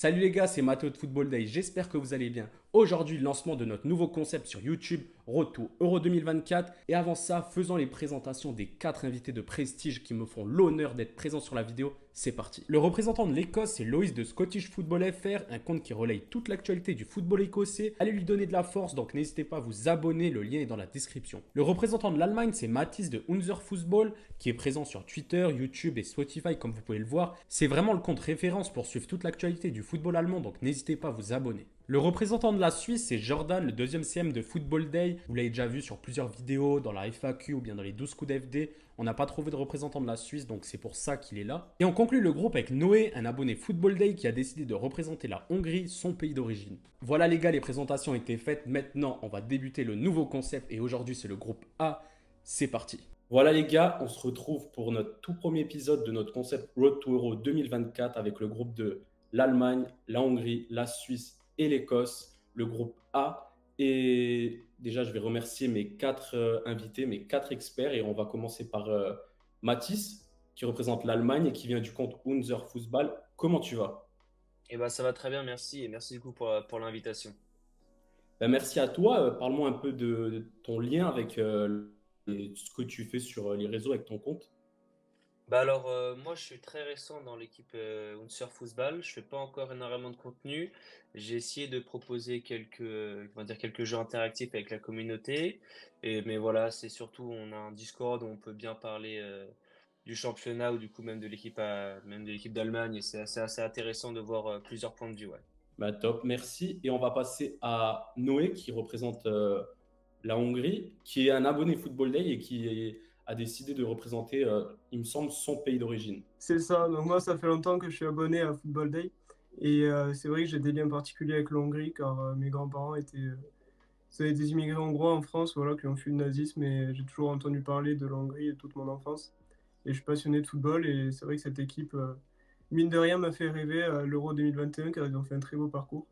Salut les gars, c'est Mathéo de Football Day, j'espère que vous allez bien. Aujourd'hui, lancement de notre nouveau concept sur YouTube, Retour Euro 2024. Et avant ça, faisons les présentations des 4 invités de prestige qui me font l'honneur d'être présents sur la vidéo. C'est parti. Le représentant de l'Écosse, c'est Loïs de Scottish Football FR, un compte qui relaye toute l'actualité du football écossais. Allez lui donner de la force, donc n'hésitez pas à vous abonner, le lien est dans la description. Le représentant de l'Allemagne, c'est Mathis de Unser Fußball, qui est présent sur Twitter, YouTube et Spotify, comme vous pouvez le voir. C'est vraiment le compte référence pour suivre toute l'actualité du football allemand, donc n'hésitez pas à vous abonner. Le représentant de la Suisse, c'est Jordan, le deuxième CM de Football Day. Vous l'avez déjà vu sur plusieurs vidéos, dans la FAQ ou bien dans les 12 coups d'FD. On n'a pas trouvé de représentant de la Suisse, donc c'est pour ça qu'il est là. Et on conclut le groupe avec Noé, un abonné Football Day qui a décidé de représenter la Hongrie, son pays d'origine. Voilà les gars, les présentations étaient faites. Maintenant, on va débuter le nouveau concept et aujourd'hui, c'est le groupe A. C'est parti. Voilà les gars, on se retrouve pour notre tout premier épisode de notre concept Road to Euro 2024 avec le groupe de l'Allemagne, la Hongrie, la Suisse et l'Écosse, le groupe A. Et déjà, je vais remercier mes 4 invités, mes 4 experts. Et on va commencer par Mathis, qui représente l'Allemagne et qui vient du compte Unser Fußball. Comment tu vas? Eh ben, ça va très bien, merci. Et merci du coup pour l'invitation. Ben, merci à toi. Parle-moi un peu de ton lien avec ce que tu fais sur les réseaux avec ton compte. Moi, je suis très récent dans l'équipe Unser Fußball. Je fais pas encore énormément de contenu. J'ai essayé de proposer quelques jeux interactifs avec la communauté. Mais voilà, c'est surtout, on a un Discord où on peut bien parler du championnat ou du coup même même de l'équipe d'Allemagne. Et c'est assez intéressant de voir plusieurs points de vue, ouais. Bah, top, merci. Et on va passer à Noé qui représente la Hongrie, qui est un abonné Football Day et a décidé de représenter, il me semble, son pays d'origine. C'est ça, donc moi ça fait longtemps que je suis abonné à Football Day et c'est vrai que j'ai des liens particuliers avec la Hongrie car mes grands-parents étaient des immigrés hongrois en France voilà, qui ont fui le nazisme et j'ai toujours entendu parler de la Hongrie et toute mon enfance et je suis passionné de football et c'est vrai que cette équipe, mine de rien, m'a fait rêver à l'Euro 2021 car ils ont fait un très beau parcours.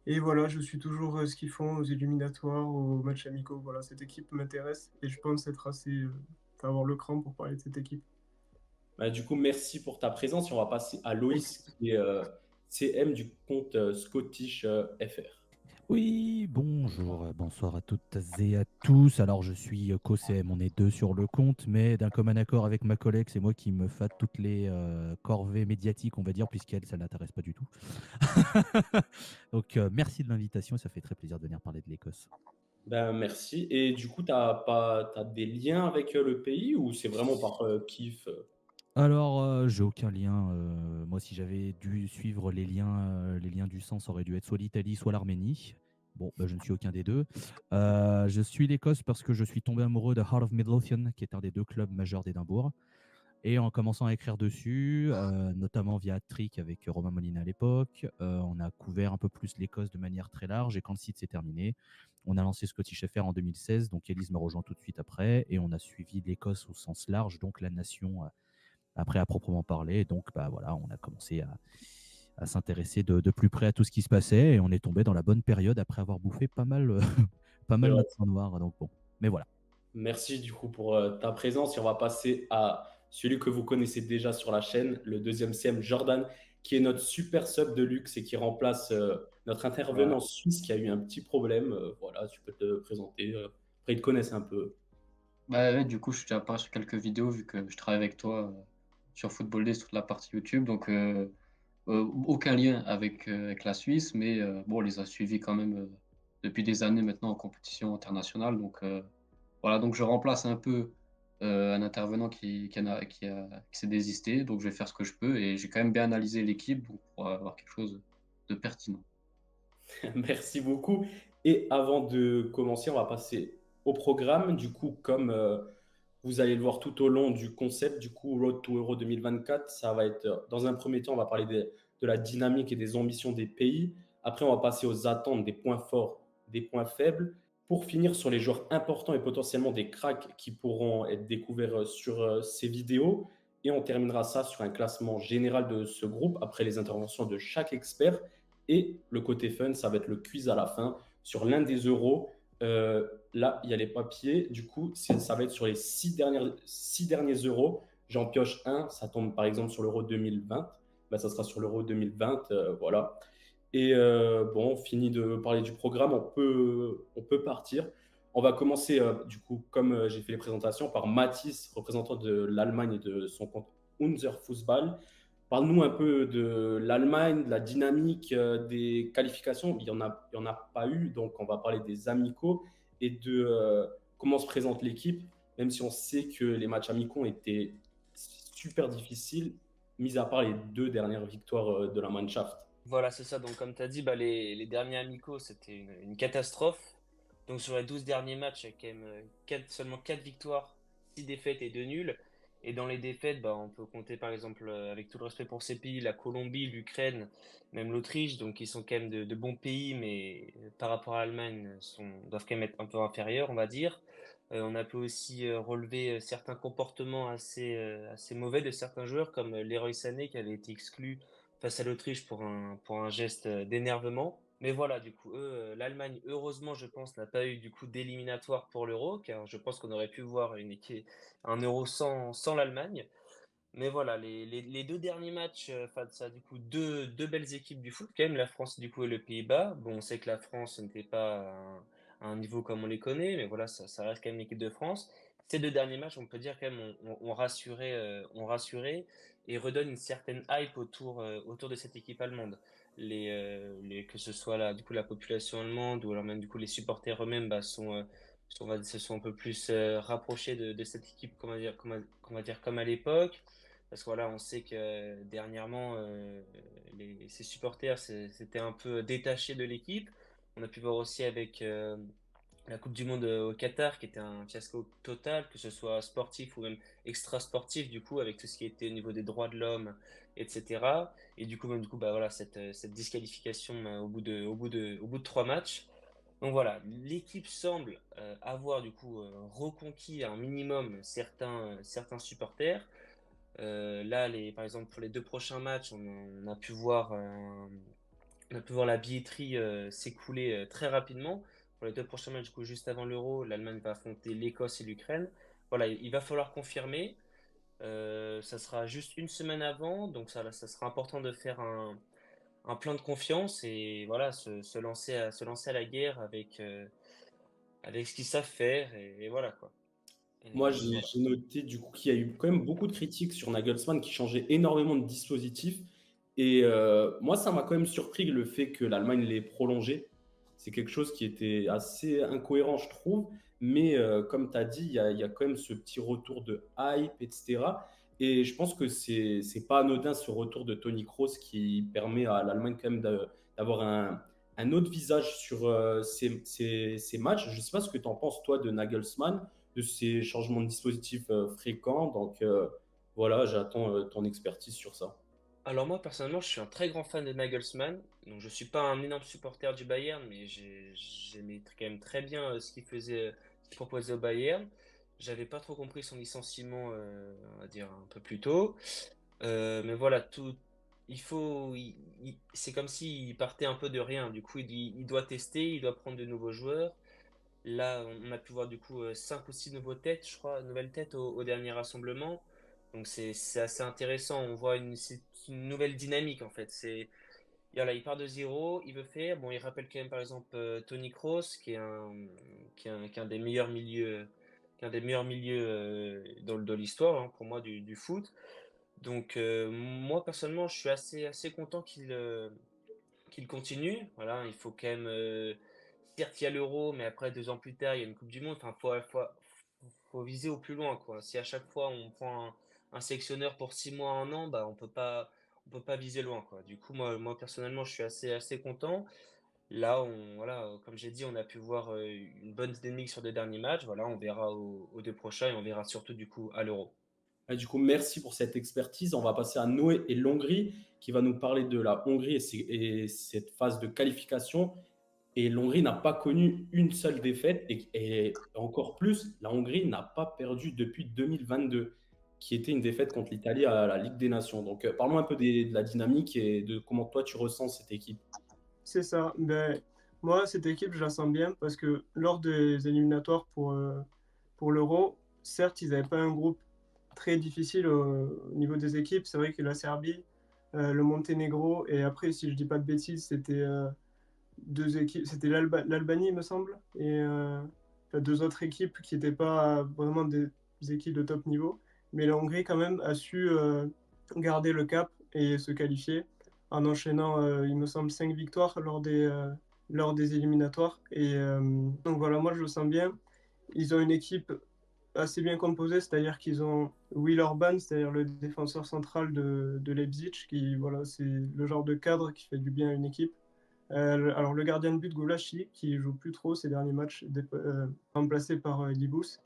Et voilà, je suis toujours ce qu'ils font aux éliminatoires, aux matchs amicaux. Voilà, cette équipe m'intéresse et je pense être enfin, avoir le cran pour parler de cette équipe. Bah, du coup, merci pour ta présence et on va passer à Loïs qui est CM du compte Scottish FR. Oui, bonjour, bonsoir à toutes et à tous. Alors, je suis COCM, on est deux sur le compte, mais d'un commun accord avec ma collègue, c'est moi qui me fâte toutes les corvées médiatiques, on va dire, puisqu'elle, ça ne l'intéresse pas du tout. Donc, merci de l'invitation, ça fait très plaisir de venir parler de l'Écosse. Ben, merci. Et du coup, t'as des liens avec le pays ou c'est vraiment par kiff? Alors, j'ai aucun lien. Moi, si j'avais dû suivre les liens du sang, ça aurait dû être soit l'Italie, soit l'Arménie. Bon, bah, je ne suis aucun des deux. Je suis l'Écosse parce que je suis tombé amoureux de Heart of Midlothian, qui est un des deux clubs majeurs d'Édimbourg. Et en commençant à écrire dessus, notamment via Trick avec Romain Molina à l'époque, on a couvert un peu plus l'Écosse de manière très large. Et quand le site s'est terminé, on a lancé Scottish FR en 2016. Donc Elise me rejoint tout de suite après. Et on a suivi l'Écosse au sens large, donc la nation après à proprement parler. Donc bah, voilà, on a commencé à s'intéresser de plus près à tout ce qui se passait. Et on est tombé dans la bonne période après avoir bouffé pas mal, pas C'est mal vrai. notre pain noir. Donc bon, mais voilà. Merci du coup pour ta présence et on va passer à celui que vous connaissez déjà sur la chaîne, le deuxième CM Jordan, qui est notre super sub de luxe et qui remplace notre intervenant Voilà. suisse qui a eu un petit problème. Voilà, tu peux te présenter. Après, ils te connaissent un peu. Bah ouais, du coup, je suis déjà apparu sur quelques vidéos vu que je travaille avec toi sur Football Day, sur toute la partie YouTube. Donc, aucun lien avec la Suisse, mais bon, on les a suivis quand même depuis des années maintenant en compétition internationale. Donc, voilà, donc je remplace un peu un intervenant qui s'est désisté. Donc, je vais faire ce que je peux et j'ai quand même bien analysé l'équipe donc, pour avoir quelque chose de pertinent. Merci beaucoup. Et avant de commencer, on va passer au programme. Du coup, comme vous allez le voir tout au long du concept, du coup, Road to Euro 2024, ça va être, dans un premier temps, on va parler de la dynamique et des ambitions des pays. Après, on va passer aux attentes, des points forts, des points faibles. Pour finir sur les joueurs importants et potentiellement des cracks qui pourront être découverts sur ces vidéos. Et on terminera ça sur un classement général de ce groupe après les interventions de chaque expert. Et le côté fun, ça va être le quiz à la fin sur l'un des euros. Là, il y a les papiers. Du coup, ça va être sur les six derniers euros. J'en pioche un. Ça tombe par exemple sur l'euro 2020. bah, ça sera sur l'Euro 2020. Voilà. Et bon, fini de parler du programme, on peut partir. On va commencer, du coup, comme j'ai fait les présentations, par Mathis, représentant de l'Allemagne et de son compte Unser Fußball. Parle-nous un peu de l'Allemagne, de la dynamique des qualifications. Il y en a pas eu, donc on va parler des amicaux et de comment se présente l'équipe, même si on sait que les matchs amicaux ont été super difficiles, mis à part les 2 dernières victoires de la Mannschaft. Voilà, c'est ça. Donc, comme tu as dit, bah, les derniers amicaux, c'était une catastrophe. Donc, sur les 12 derniers matchs, il y a quand même seulement 4 victoires, 6 défaites et 2 nuls. Et dans les défaites, bah, on peut compter par exemple, avec tout le respect pour ces pays, la Colombie, l'Ukraine, même l'Autriche. Donc, ils sont quand même de bons pays, mais par rapport à l'Allemagne, doivent quand même être un peu inférieurs, on va dire. On a pu aussi relever certains comportements assez mauvais de certains joueurs, comme Leroy Sané qui avait été exclu face à l'Autriche pour un geste d'énervement. Mais voilà, du coup, l'Allemagne, heureusement, je pense, n'a pas eu du coup d'éliminatoire pour l'Euro, car je pense qu'on aurait pu voir un Euro sans l'Allemagne. Mais voilà, les 2 derniers matchs face à du coup deux belles équipes du foot, quand même, la France du coup et le Pays-Bas. Bon, on sait que la France n'était pas à un niveau comme on les connaît, mais voilà, ça reste quand même l'équipe de France. Ces 2 derniers matchs, on peut dire quand même, on rassurait et redonne une certaine hype autour de cette équipe allemande. Que ce soit du coup, la population allemande ou alors même du coup les supporters eux-mêmes bah, se sont un peu plus rapprochés de cette équipe, qu'on va dire, comme à l'époque. Parce que voilà, on sait que dernièrement, ces supporters s'étaient un peu détachés de l'équipe. On a pu voir aussi avec la Coupe du Monde au Qatar, qui était un fiasco total, que ce soit sportif ou même extra-sportif, du coup, avec tout ce qui était au niveau des droits de l'homme, etc. Et du coup, même du coup, bah voilà, cette disqualification au bout de 3 matchs. Donc voilà, l'équipe semble avoir du coup reconquis un minimum certains supporters. Là, par exemple, pour les 2 prochains matchs, on a pu voir la billetterie s'écouler très rapidement. Pour les 2 prochains matchs, du coup, juste avant l'Euro, l'Allemagne va affronter l'Écosse et l'Ukraine. Voilà, il va falloir confirmer. Ça sera juste une semaine avant, donc ça sera important de faire un plan de confiance et voilà, se lancer à la guerre avec ce qu'ils savent faire et voilà quoi. Moi, Et j'ai voilà. j'ai noté du coup qu'il y a eu quand même beaucoup de critiques sur Nagelsmann qui changeait énormément de dispositifs. Et moi, ça m'a quand même surpris le fait que l'Allemagne l'ait prolongé. C'est quelque chose qui était assez incohérent, je trouve. Mais comme tu as dit, il y a quand même ce petit retour de hype, etc. Et je pense que c'est pas anodin ce retour de Toni Kroos qui permet à l'Allemagne quand même d'avoir un autre visage sur ces matchs. Je ne sais pas ce que tu en penses, toi, de Nagelsmann, de ces changements de dispositifs fréquents. Donc voilà, j'attends ton expertise sur ça. Alors moi personnellement, je suis un très grand fan de Nagelsmann. Donc je suis pas un énorme supporter du Bayern, mais j'aimais quand même très bien ce qu'il proposait au Bayern. J'avais pas trop compris son licenciement, on va dire un peu plus tôt. Mais voilà, c'est comme s'il partait un peu de rien. Du coup, il doit tester, il doit prendre de nouveaux joueurs. Là, on a pu voir du coup 5 ou 6 nouveaux têtes, je crois, nouvelles têtes au dernier rassemblement. Donc c'est assez intéressant. On voit c'est une nouvelle dynamique en fait. Voilà, il part de zéro, il veut faire. Bon, il rappelle quand même par exemple Tony Kroos, qui est un des meilleurs milieux, dans l'histoire hein, pour moi du foot. Donc moi personnellement, je suis assez content qu'il continue. Voilà, il faut quand même. Certes, il y a l'Euro, mais après 2 ans plus tard, il y a une Coupe du Monde. Enfin, faut viser au plus loin, quoi. Si à chaque fois on prend un sélectionneur pour 6 mois, un an, bah on peut pas viser loin, quoi. Du coup, moi personnellement, je suis assez content. Là, voilà, comme j'ai dit, on a pu voir une bonne dynamique sur 2 derniers matchs. Voilà, on verra aux 2 prochains et on verra surtout du coup à l'Euro. Du coup, merci pour cette expertise. On va passer à Noé et l'Hongrie qui va nous parler de la Hongrie et cette phase de qualification. Et l'Hongrie n'a pas connu une seule défaite et encore plus, la Hongrie n'a pas perdu depuis 2022, qui était une défaite contre l'Italie à la Ligue des Nations. Donc, parlons un peu de la dynamique et de comment toi tu ressens cette équipe. C'est ça. Ben, moi, cette équipe, je la sens bien parce que lors des éliminatoires pour l'Euro, certes, ils n'avaient pas un groupe très difficile au niveau des équipes. C'est vrai que la Serbie, le Monténégro, et après, si je dis pas de bêtises, c'était deux équipes, c'était l'Albanie, il me semble, et enfin, deux autres équipes qui n'étaient pas vraiment des équipes de top niveau. Mais la Hongrie, quand même, a su garder le cap et se qualifier en enchaînant, il me semble, 5 victoires lors des éliminatoires. Et donc voilà, moi je le sens bien. Ils ont une équipe assez bien composée, c'est-à-dire qu'ils ont Will Orban, c'est-à-dire le défenseur central de Leipzig, qui voilà, c'est le genre de cadre qui fait du bien à une équipe. Alors le gardien de but Goulashi, qui joue plus trop ces derniers matchs, remplacé par Dibous.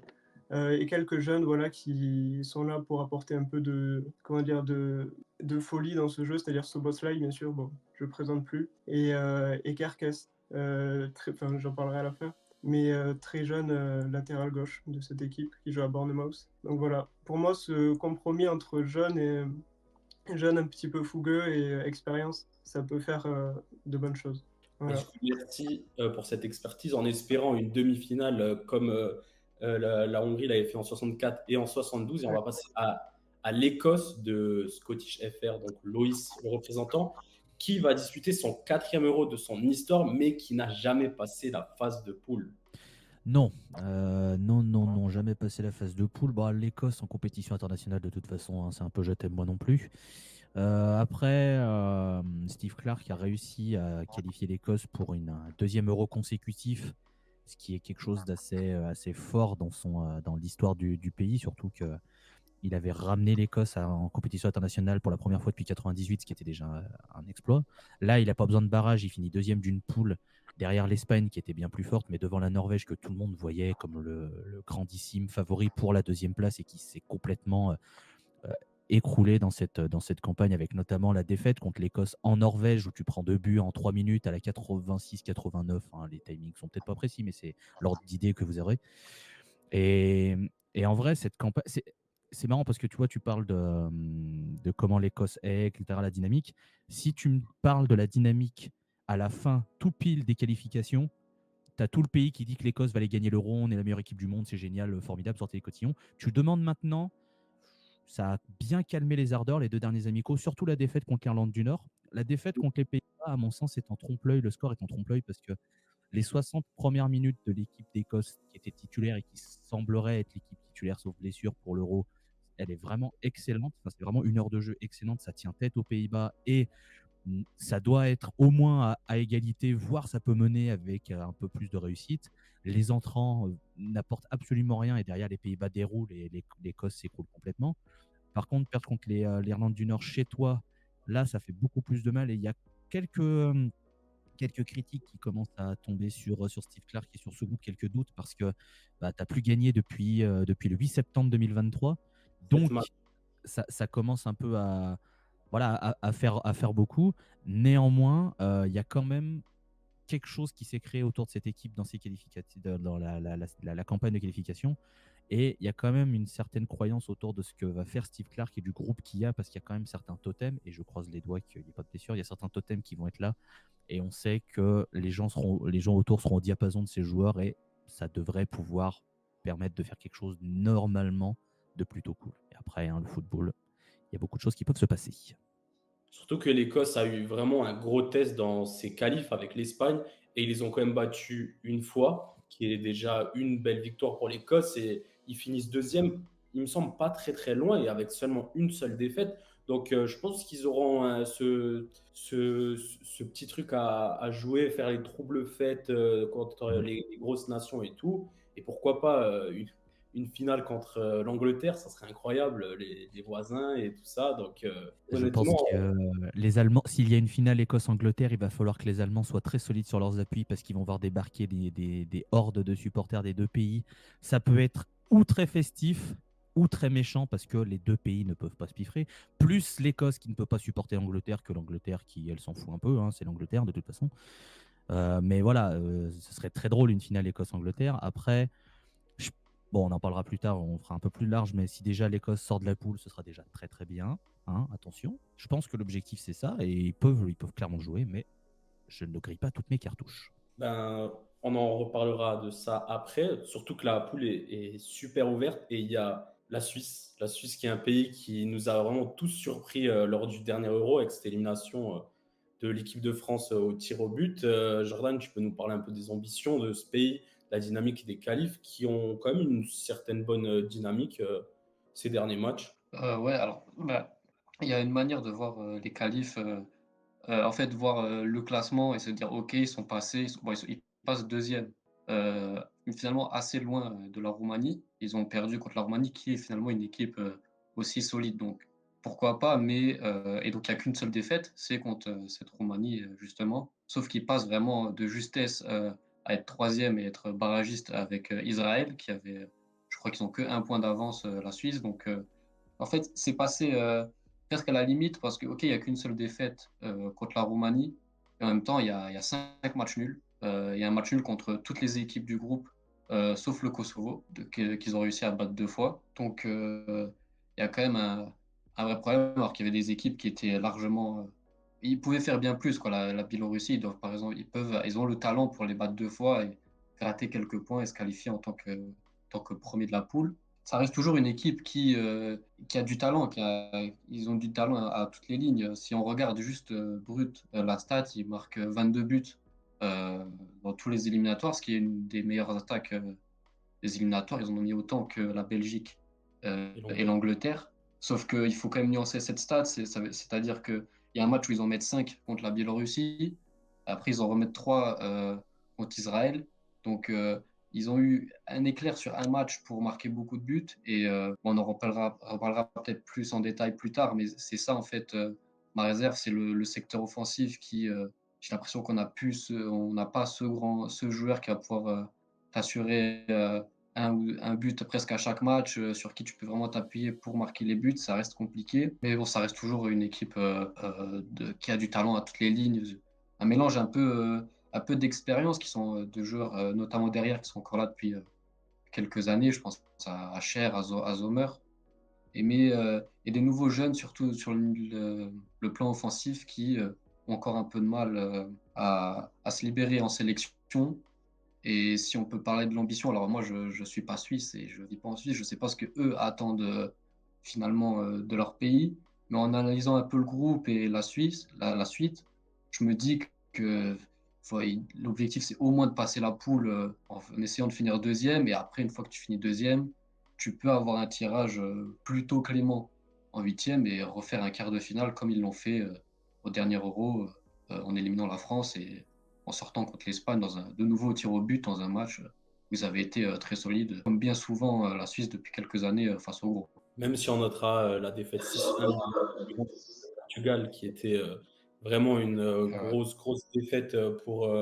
Et quelques jeunes voilà, qui sont là pour apporter un peu comment dire, de folie dans ce jeu, c'est-à-dire Soboslai, bien sûr, bon, je ne présente plus, et Kerkes, j'en parlerai à la fin, mais très jeune latéral gauche de cette équipe qui joue à Bournemouth. Donc voilà, pour moi, ce compromis entre jeunes un petit peu fougueux et expérience, ça peut faire de bonnes choses. Et Voilà. du coup, merci pour cette expertise en espérant une demi-finale comme la Hongrie l'avait fait en 64 et en 72. Et on va passer à l'Écosse de Scottish FR, donc Loïs, le représentant, qui va disputer son 4e Euro de son histoire, mais qui n'a jamais passé la phase de poule. Non, non, jamais passé la phase de poule. Bah, l'Écosse en compétition internationale, de toute façon, hein, c'est un peu je t'aime moi non plus. Après, Steve Clarke a réussi à qualifier l'Écosse pour un deuxième Euro consécutif, ce qui est quelque chose d'assez assez fort dans l'histoire du pays, surtout qu'il avait ramené l'Écosse en compétition internationale pour la première fois depuis 98, ce qui était déjà un exploit. Là, il n'a pas besoin de barrage, il finit deuxième d'une poule derrière l'Espagne qui était bien plus forte, mais devant la Norvège que tout le monde voyait comme le grandissime favori pour la deuxième place et qui s'est complètement écroulé dans cette campagne, avec notamment la défaite contre l'Écosse en Norvège où tu prends 2 buts en 3 minutes à la 86-89. Hein, les timings sont peut-être pas précis, mais c'est l'ordre d'idée que vous aurez. Et en vrai, cette campagne, c'est marrant parce que tu vois, tu parles de comment l'Écosse est, etc., la dynamique. Si tu me parles de la dynamique à la fin, tout pile des qualifications, tu as tout le pays qui dit que l'Écosse va aller gagner l'Euro, on est la meilleure équipe du monde, c'est génial, formidable, sortez les cotillons. Tu demandes maintenant, ça a bien calmé les ardeurs, les deux derniers amicaux, surtout la défaite contre l'Irlande du Nord. La défaite contre les Pays-Bas, à mon sens, est en trompe-l'œil, le score est en trompe-l'œil parce que les 60 premières minutes de l'équipe d'Écosse qui était titulaire et qui semblerait être l'équipe titulaire sauf blessure pour l'Euro, elle est vraiment excellente. Enfin, c'est vraiment une heure de jeu excellente. Ça tient tête aux Pays-Bas et ça doit être au moins à égalité, voire ça peut mener avec un peu plus de réussite. Les entrants n'apportent absolument rien et derrière les Pays-Bas déroulent et l'Écosse s'écroule complètement. Par contre, perdre contre l'Irlande du Nord chez toi, là, ça fait beaucoup plus de mal et il y a quelques critiques qui commencent à tomber sur Steve Clarke et sur ce groupe, quelques doutes parce que tu n'as plus gagné depuis le 8 septembre 2023. Donc, ça commence un peu à faire beaucoup. Néanmoins, il y a quand même quelque chose qui s'est créé autour de cette équipe dans la campagne de qualification. Et il y a quand même une certaine croyance autour de ce que va faire Steve Clarke et du groupe qu'il y a, parce qu'il y a quand même certains totems, et je croise les doigts qu'il n'y ait pas de blessure, il y a certains totems qui vont être là, et on sait que les gens autour seront au diapason de ces joueurs, et ça devrait pouvoir permettre de faire quelque chose normalement de plutôt cool. Et après, le football, il y a beaucoup de choses qui peuvent se passer. Surtout que l'Écosse a eu vraiment un gros test dans ses qualifs avec l'Espagne et ils les ont quand même battus une fois, qui est déjà une belle victoire pour l'Écosse et ils finissent deuxième, il me semble pas très très loin et avec seulement une seule défaite. Donc je pense qu'ils auront ce petit truc à jouer, faire les troubles fêtes contre les grosses nations et tout. Et pourquoi pas une finale contre l'Angleterre, ça serait incroyable, les voisins et tout ça. Donc, je pense que les Allemands, s'il y a une finale Écosse-Angleterre, il va falloir que les Allemands soient très solides sur leurs appuis parce qu'ils vont voir débarquer des hordes de supporters des deux pays. Ça peut être ou très festif ou très méchant parce que les deux pays ne peuvent pas se piffrer. Plus l'Écosse qui ne peut pas supporter l'Angleterre que l'Angleterre qui, elle, s'en fout un peu. Hein, c'est l'Angleterre de toute façon. Mais voilà, ce serait très drôle une finale Écosse-Angleterre. Après, bon, on en parlera plus tard, on fera un peu plus large, mais si déjà l'Écosse sort de la poule, ce sera déjà très très bien. Hein, attention. Je pense que l'objectif c'est ça, et ils peuvent clairement jouer, mais je ne grille pas toutes mes cartouches. On en reparlera de ça après, surtout que la poule est super ouverte et il y a La Suisse. La Suisse qui est un pays qui nous a vraiment tous surpris lors du dernier Euro avec cette élimination de l'équipe de France au tir au but. Jordan, tu peux nous parler un peu des ambitions de ce pays, la dynamique des qualifs qui ont quand même une certaine bonne dynamique ces derniers matchs. Ouais, alors, bah, il y a une manière de voir les qualifs. En fait, voir le classement et se dire, OK, ils sont passés, ils passent deuxième, finalement assez loin de la Roumanie. Ils ont perdu contre la Roumanie, qui est finalement une équipe aussi solide. Donc, pourquoi pas, mais, et donc, il n'y a qu'une seule défaite, c'est contre cette Roumanie, justement. Sauf qu'ils passent vraiment de justesse à être troisième et être barragiste avec Israël, qui avait, je crois qu'ils ont que un point d'avance, la Suisse. Donc, en fait, c'est passé presque à la limite parce que, OK, il n'y a qu'une seule défaite contre la Roumanie. Et en même temps, il y a 5 matchs nuls. Il y a un match nul contre toutes les équipes du groupe, sauf le Kosovo, qu'ils ont réussi à battre 2 fois. Donc, il y a quand même un vrai problème, alors qu'il y avait des équipes qui étaient largement. Ils pouvaient faire bien plus, quoi. La Biélorussie, ils doivent, par exemple, ils ont le talent pour les battre 2 fois et rater quelques points et se qualifier en tant que premier de la poule. Ça reste toujours une équipe qui a du talent, ils ont du talent à toutes les lignes. Si on regarde juste brut la stat, ils marquent 22 buts euh, dans tous les éliminatoires, ce qui est une des meilleures attaques des éliminatoires. Ils en ont mis autant que la Belgique Et et l'Angleterre. l'Angleterre. Sauf qu'il faut quand même nuancer cette stat, c'est-à-dire qu'il y a un match où ils en mettent 5 contre la Biélorussie, après ils en remettent 3 contre Israël. Donc ils ont eu un éclair sur un match pour marquer beaucoup de buts et on en reparlera peut-être plus en détail plus tard, mais c'est ça en fait ma réserve, c'est le secteur offensif qui, j'ai l'impression on n'a pas ce joueur qui va pouvoir t'assurer un but presque à chaque match, sur qui tu peux vraiment t'appuyer pour marquer les buts, ça reste compliqué. Mais bon, ça reste toujours une équipe qui a du talent à toutes les lignes. Un mélange un peu d'expérience qui sont de joueurs, notamment derrière, qui sont encore là depuis quelques années. Je pense à Cher, à Zomer. Et des nouveaux jeunes, surtout sur le plan offensif, qui ont encore un peu de mal à se libérer en sélection. Et si on peut parler de l'ambition, alors moi je ne suis pas suisse et je ne vis pas en Suisse, je ne sais pas ce que eux attendent finalement de leur pays, mais en analysant un peu le groupe et la Suisse, la suite, je me dis que l'objectif c'est au moins de passer la poule en essayant de finir deuxième, et après une fois que tu finis deuxième, tu peux avoir un tirage plutôt clément en huitième et refaire un quart de finale comme ils l'ont fait au dernier Euro en éliminant la France et en sortant contre l'Espagne de nouveau au tir au but dans un match où ils avaient été très solides, comme bien souvent la Suisse depuis quelques années face au gros. Même si on notera la défaite 6-1 du Portugal, qui était vraiment une Ouais. grosse défaite pour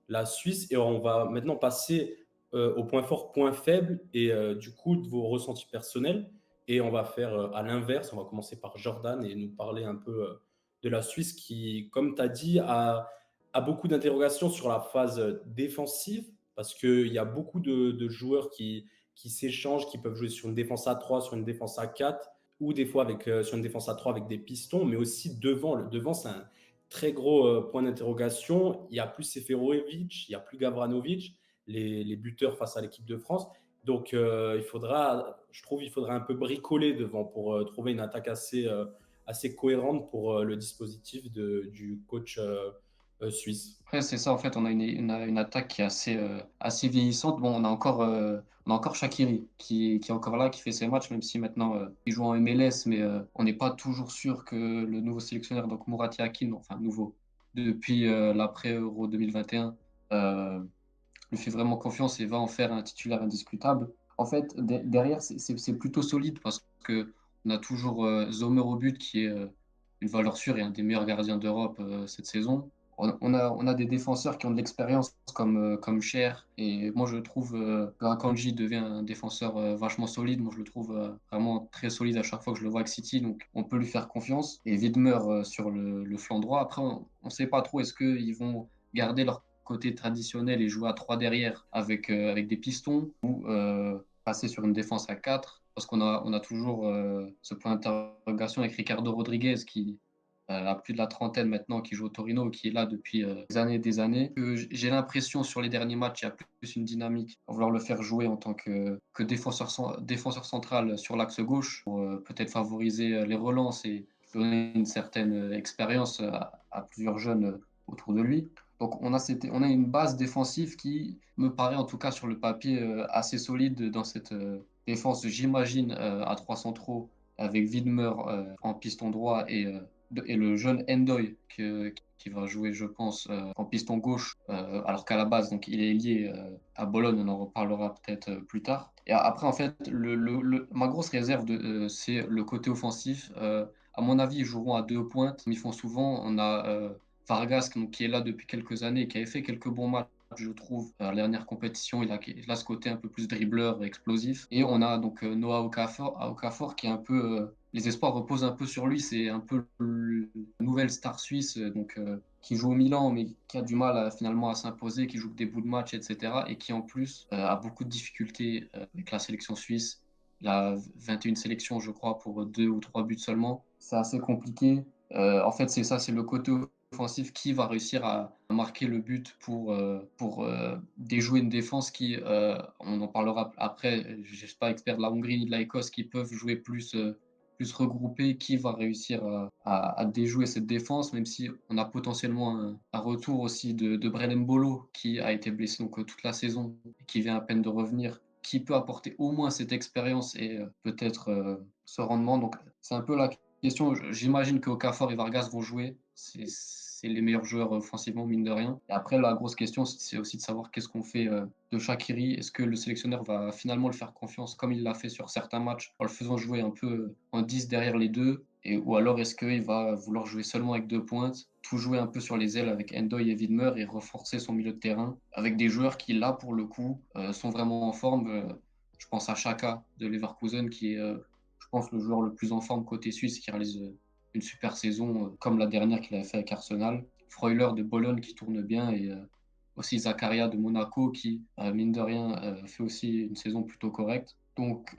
la Suisse. Et on va maintenant passer au point fort, point faible, et du coup, de vos ressentis personnels. Et on va faire à l'inverse, on va commencer par Jordan et nous parler un peu de la Suisse qui, comme tu as dit, a beaucoup d'interrogations sur la phase défensive, parce qu'il y a beaucoup de joueurs qui s'échangent, qui peuvent jouer sur une défense à 3, sur une défense à 4, ou des fois sur une défense à 3 avec des pistons, mais aussi devant. Le devant, c'est un très gros point d'interrogation. Il n'y a plus Seferovic, il n'y a plus Gavranovic, les buteurs face à l'équipe de France. Donc, je trouve, il faudra un peu bricoler devant pour trouver une attaque assez cohérente pour le dispositif du coach suisse. Après, c'est ça, en fait, on a une attaque qui est assez vieillissante. Bon, on a encore Shaqiri qui est encore là, qui fait ses matchs, même si maintenant il joue en MLS, mais on n'est pas toujours sûr que le nouveau sélectionneur, donc Murat Yakin, enfin nouveau, depuis l'après-Euro 2021, lui fait vraiment confiance et va en faire un titulaire indiscutable. En fait, derrière, c'est plutôt solide parce que on a toujours Zomer au but qui est une valeur sûre et un des meilleurs gardiens d'Europe cette saison. On a des défenseurs qui ont de l'expérience comme Cher. Et moi, je trouve que Akanji devient un défenseur vachement solide. Moi, je le trouve vraiment très solide à chaque fois que je le vois avec City. Donc, on peut lui faire confiance. Et Widmer sur le flanc droit. Après, on ne sait pas trop est-ce qu'ils vont garder leur côté traditionnel et jouer à 3 derrière avec des pistons ou passer sur une défense à 4 parce qu'on a toujours ce point d'interrogation avec Ricardo Rodriguez à plus de la trentaine maintenant, qui joue au Torino, qui est là depuis des années. J'ai l'impression sur les derniers matchs, il y a plus une dynamique à vouloir le faire jouer en tant que défenseur central sur l'axe gauche pour peut-être favoriser les relances et donner une certaine expérience à plusieurs jeunes autour de lui. Donc on a une base défensive qui me paraît en tout cas sur le papier assez solide dans cette défense, j'imagine, à 3 centraux avec Widmer en piston droit et le jeune Endoy qui va jouer, je pense, en piston gauche, alors qu'à la base, donc, il est lié à Bologne, on en reparlera peut-être plus tard. Et après, en fait, ma grosse réserve, c'est le côté offensif. À mon avis, ils joueront à deux pointes, comme ils font souvent. On a Vargas donc, qui est là depuis quelques années, qui avait fait quelques bons matchs, je trouve, à la dernière compétition. Il a ce côté un peu plus dribbleur, explosif. Et on a donc Noah Okafor qui est un peu les espoirs reposent un peu sur lui. C'est un peu la nouvelle star suisse, qui joue au Milan, mais qui a du mal finalement à s'imposer, qui joue que des bouts de match, etc. Et qui en plus a beaucoup de difficultés avec la sélection suisse. Il a 21 sélections, je crois, pour 2 ou 3 buts seulement. C'est assez compliqué. En fait, c'est ça, c'est le côté offensif qui va réussir à marquer le but pour déjouer une défense qui, on en parlera après, je ne suis pas expert de la Hongrie ni de l'Écosse, qui peuvent jouer plus regroupés, qui va réussir à déjouer cette défense, même si on a potentiellement un retour aussi de Brelem Mbolo, qui a été blessé donc, toute la saison, qui vient à peine de revenir, qui peut apporter au moins cette expérience et peut-être ce rendement. Donc c'est un peu la question. J'imagine que Okafor et Vargas vont jouer. C'est les meilleurs joueurs offensivement, mine de rien. Et après, la grosse question, c'est aussi de savoir qu'est-ce qu'on fait de Shaqiri. Est-ce que le sélectionneur va finalement le faire confiance comme il l'a fait sur certains matchs, en le faisant jouer un peu en 10 derrière les deux, ou alors est-ce qu'il va vouloir jouer seulement avec deux pointes, tout jouer un peu sur les ailes avec Endoy et Widmer et renforcer son milieu de terrain avec des joueurs qui, là, pour le coup, sont vraiment en forme. Je pense à Xhaka de Leverkusen qui est, je pense, le joueur le plus en forme côté suisse, qui réalise une super saison comme la dernière qu'il avait fait avec Arsenal. Freuler de Bologne qui tourne bien et aussi Zakaria de Monaco qui, mine de rien, fait aussi une saison plutôt correcte. Donc,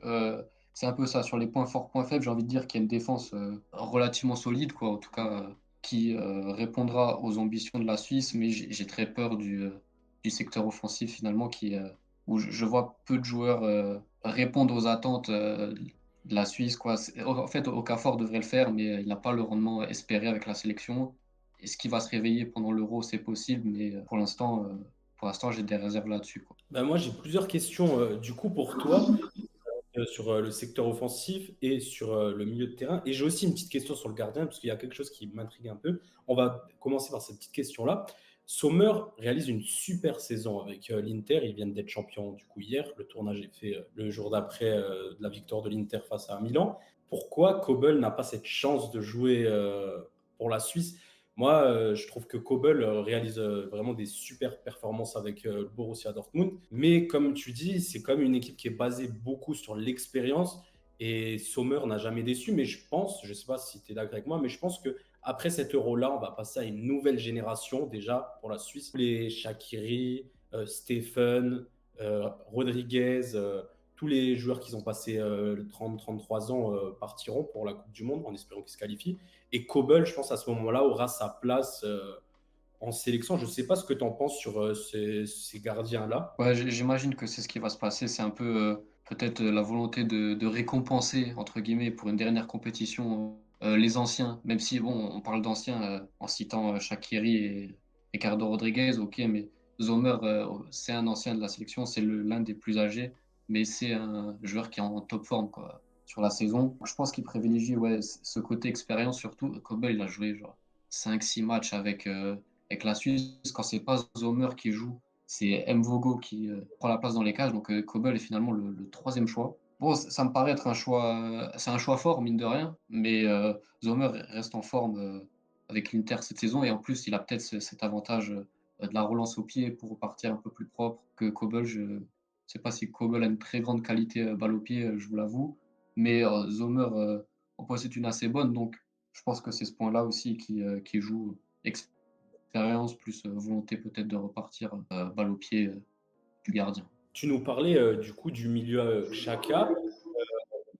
c'est un peu ça. Sur les points forts, points faibles, j'ai envie de dire qu'il y a une défense relativement solide, quoi, en tout cas, qui répondra aux ambitions de la Suisse, mais j'ai très peur du secteur offensif finalement où je vois peu de joueurs répondre aux attentes de la Suisse, quoi. En fait, Okafor devrait le faire, mais il n'a pas le rendement espéré avec la sélection. Est-ce qu'il va se réveiller pendant l'Euro? C'est possible, mais pour l'instant, j'ai des réserves là-dessus, quoi. Bah, moi, j'ai plusieurs questions du coup pour toi sur le secteur offensif et sur le milieu de terrain. Et j'ai aussi une petite question sur le gardien, parce qu'il y a quelque chose qui m'intrigue un peu. On va commencer par cette petite question-là. Sommer réalise une super saison avec l'Inter. Ils viennent d'être champions du coup hier. Le tournage est fait le jour d'après de la victoire de l'Inter face à Milan. Pourquoi Kobel n'a pas cette chance de jouer pour la Suisse? Moi, je trouve que Kobel réalise vraiment des super performances avec le Borussia Dortmund. Mais comme tu dis, c'est quand même une équipe qui est basée beaucoup sur l'expérience. Et Sommer n'a jamais déçu. Mais je pense, je ne sais pas si tu es d'accord avec moi, mais je pense que après cet euro-là, on va passer à une nouvelle génération déjà pour la Suisse. Les Shaqiri, Stephen, Rodriguez, tous les joueurs qui ont passé 30-33 ans partiront pour la Coupe du Monde en espérant qu'ils se qualifient. Et Kobel, je pense, à ce moment-là, aura sa place en sélection. Je ne sais pas ce que tu en penses sur ces gardiens-là. Ouais, j'imagine que c'est ce qui va se passer. C'est un peu peut-être la volonté de récompenser, entre guillemets, pour une dernière compétition, les anciens. Même si, bon, on parle d'anciens en citant Shaqiri et Ricardo Rodriguez, ok, mais Zomer, c'est un ancien de la sélection, c'est l'un des plus âgés, mais c'est un joueur qui est en top forme, quoi, sur la saison. Je pense qu'il privilégie, ouais, ce côté expérience surtout. Kobel, il a joué genre 5-6 matchs avec la Suisse. Quand c'est pas Zomer qui joue, c'est Mvogo qui prend la place dans les cages. Donc Kobel est finalement le troisième choix. Bon, ça me paraît être un choix, c'est un choix fort, mine de rien, mais Zomer reste en forme avec l'Inter cette saison et en plus, il a peut-être cet avantage de la relance au pied pour repartir un peu plus propre que Kobel. Je ne sais pas si Kobel a une très grande qualité balle au pied, je vous l'avoue, mais Zomer en possède une assez bonne, donc je pense que c'est ce point-là aussi qui joue expérience plus volonté peut-être de repartir balle au pied du gardien. Tu nous parlais du coup du milieu Xhaka.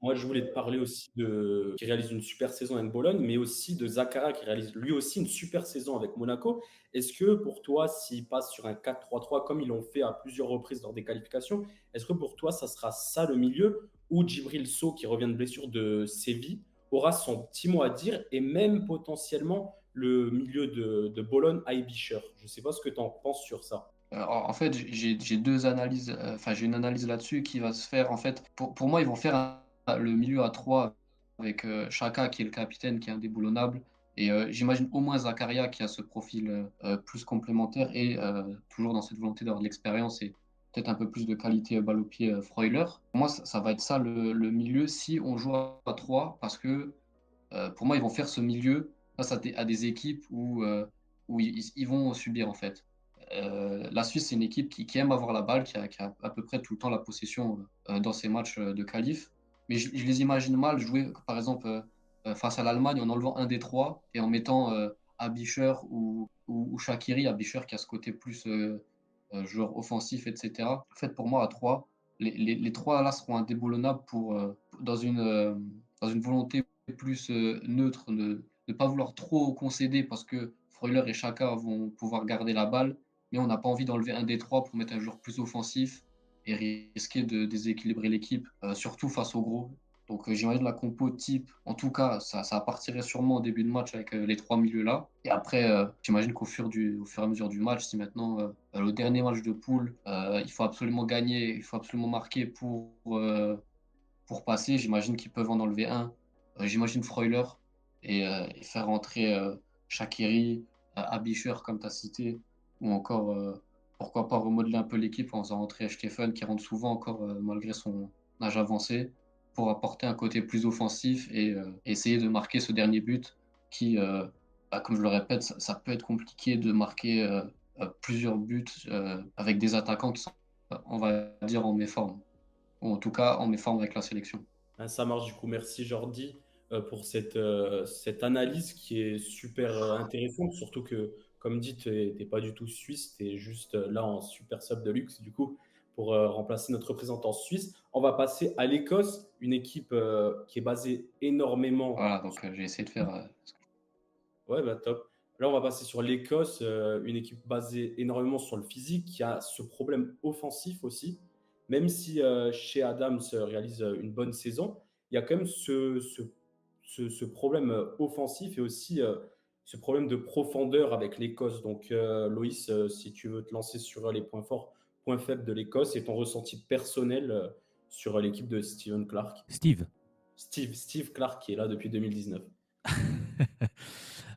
Moi, je voulais te parler aussi qui réalise une super saison avec Bologne, mais aussi de Zakaria qui réalise lui aussi une super saison avec Monaco. Est-ce que pour toi, s'il passe sur un 4-3-3 comme ils l'ont fait à plusieurs reprises lors des qualifications, est-ce que pour toi, ça sera ça le milieu ou Djibril Sow, qui revient de blessure de Séville, aura son petit mot à dire et même potentiellement le milieu de Bologne, Aibischer? Je ne sais pas ce que tu en penses sur ça. En fait, j'ai deux analyses, enfin, j'ai une analyse là-dessus qui va se faire. En fait, pour moi, ils vont faire le milieu à 3 avec Xhaka qui est le capitaine, qui est indéboulonnable. Et j'imagine au moins Zakaria qui a ce profil plus complémentaire et toujours dans cette volonté d'avoir de l'expérience et peut-être un peu plus de qualité balle au pied Freuler. Pour moi, ça va être ça le milieu si on joue à 3 parce que pour moi, ils vont faire ce milieu face à des équipes où ils vont subir en fait. La Suisse, c'est une équipe qui aime avoir la balle, qui a à peu près tout le temps la possession dans ses matchs de qualif. Mais je les imagine mal jouer, par exemple, face à l'Allemagne en enlevant un des trois et en mettant Abicher ou Shaqiri, Abicher qui a ce côté plus joueur offensif, etc. En fait, pour moi, à 3, les trois là seront indéboulonnables dans dans une volonté plus neutre, de ne pas vouloir trop concéder parce que Freuler et Xhaka vont pouvoir garder la balle, mais on n'a pas envie d'enlever un des trois pour mettre un joueur plus offensif et risquer de déséquilibrer l'équipe, surtout face aux gros. Donc j'imagine la compo type, en tout cas, ça partirait sûrement au début de match avec les trois milieux là. Et après, j'imagine au fur et à mesure du match, si maintenant le dernier match de poule, il faut absolument gagner, il faut absolument marquer pour passer, j'imagine qu'ils peuvent en enlever un. J'imagine Freuler et faire rentrer Shaqiri, Abicher comme tu as cité, ou encore pourquoi pas remodeler un peu l'équipe en faisant rentrer Stephen qui rentre souvent encore malgré son âge avancé pour apporter un côté plus offensif et essayer de marquer ce dernier but qui, comme je le répète, ça peut être compliqué de marquer plusieurs buts avec des attaquants qui sont, on va dire, en méforme ou en tout cas en méforme avec la sélection. Ah, ça marche du coup. Merci Jordi pour cette analyse qui est super intéressante, surtout que, comme dit, tu n'es pas du tout suisse, tu es juste là en super sub de luxe du coup pour remplacer notre représentant suisse. On va passer à l'Écosse, une équipe qui est basée énormément. Voilà, donc j'ai essayé de faire. Ouais, bah top. Là, on va passer sur l'Écosse, une équipe basée énormément sur le physique, qui a ce problème offensif aussi. Même si chez Adams réalise une bonne saison, il y a quand même ce problème offensif et aussi ce problème de profondeur avec l'Écosse. Donc, Loïs, si tu veux te lancer sur les points forts, points faibles de l'Écosse et ton ressenti personnel sur l'équipe de Steven Clark. Steve Clark qui est là depuis 2019.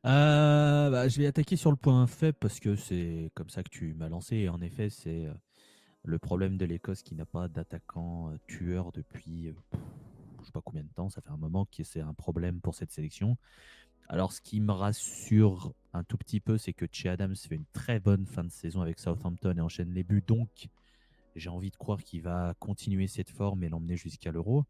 Je vais attaquer sur le point faible parce que c'est comme ça que tu m'as lancé. Et en effet, c'est le problème de l'Écosse qui n'a pas d'attaquant tueur depuis je ne sais pas combien de temps. Ça fait un moment que c'est un problème pour cette sélection. Alors, ce qui me rassure un tout petit peu, c'est que Che Adams fait une très bonne fin de saison avec Southampton et enchaîne les buts. Donc, j'ai envie de croire qu'il va continuer cette forme et l'emmener jusqu'à l'Euro.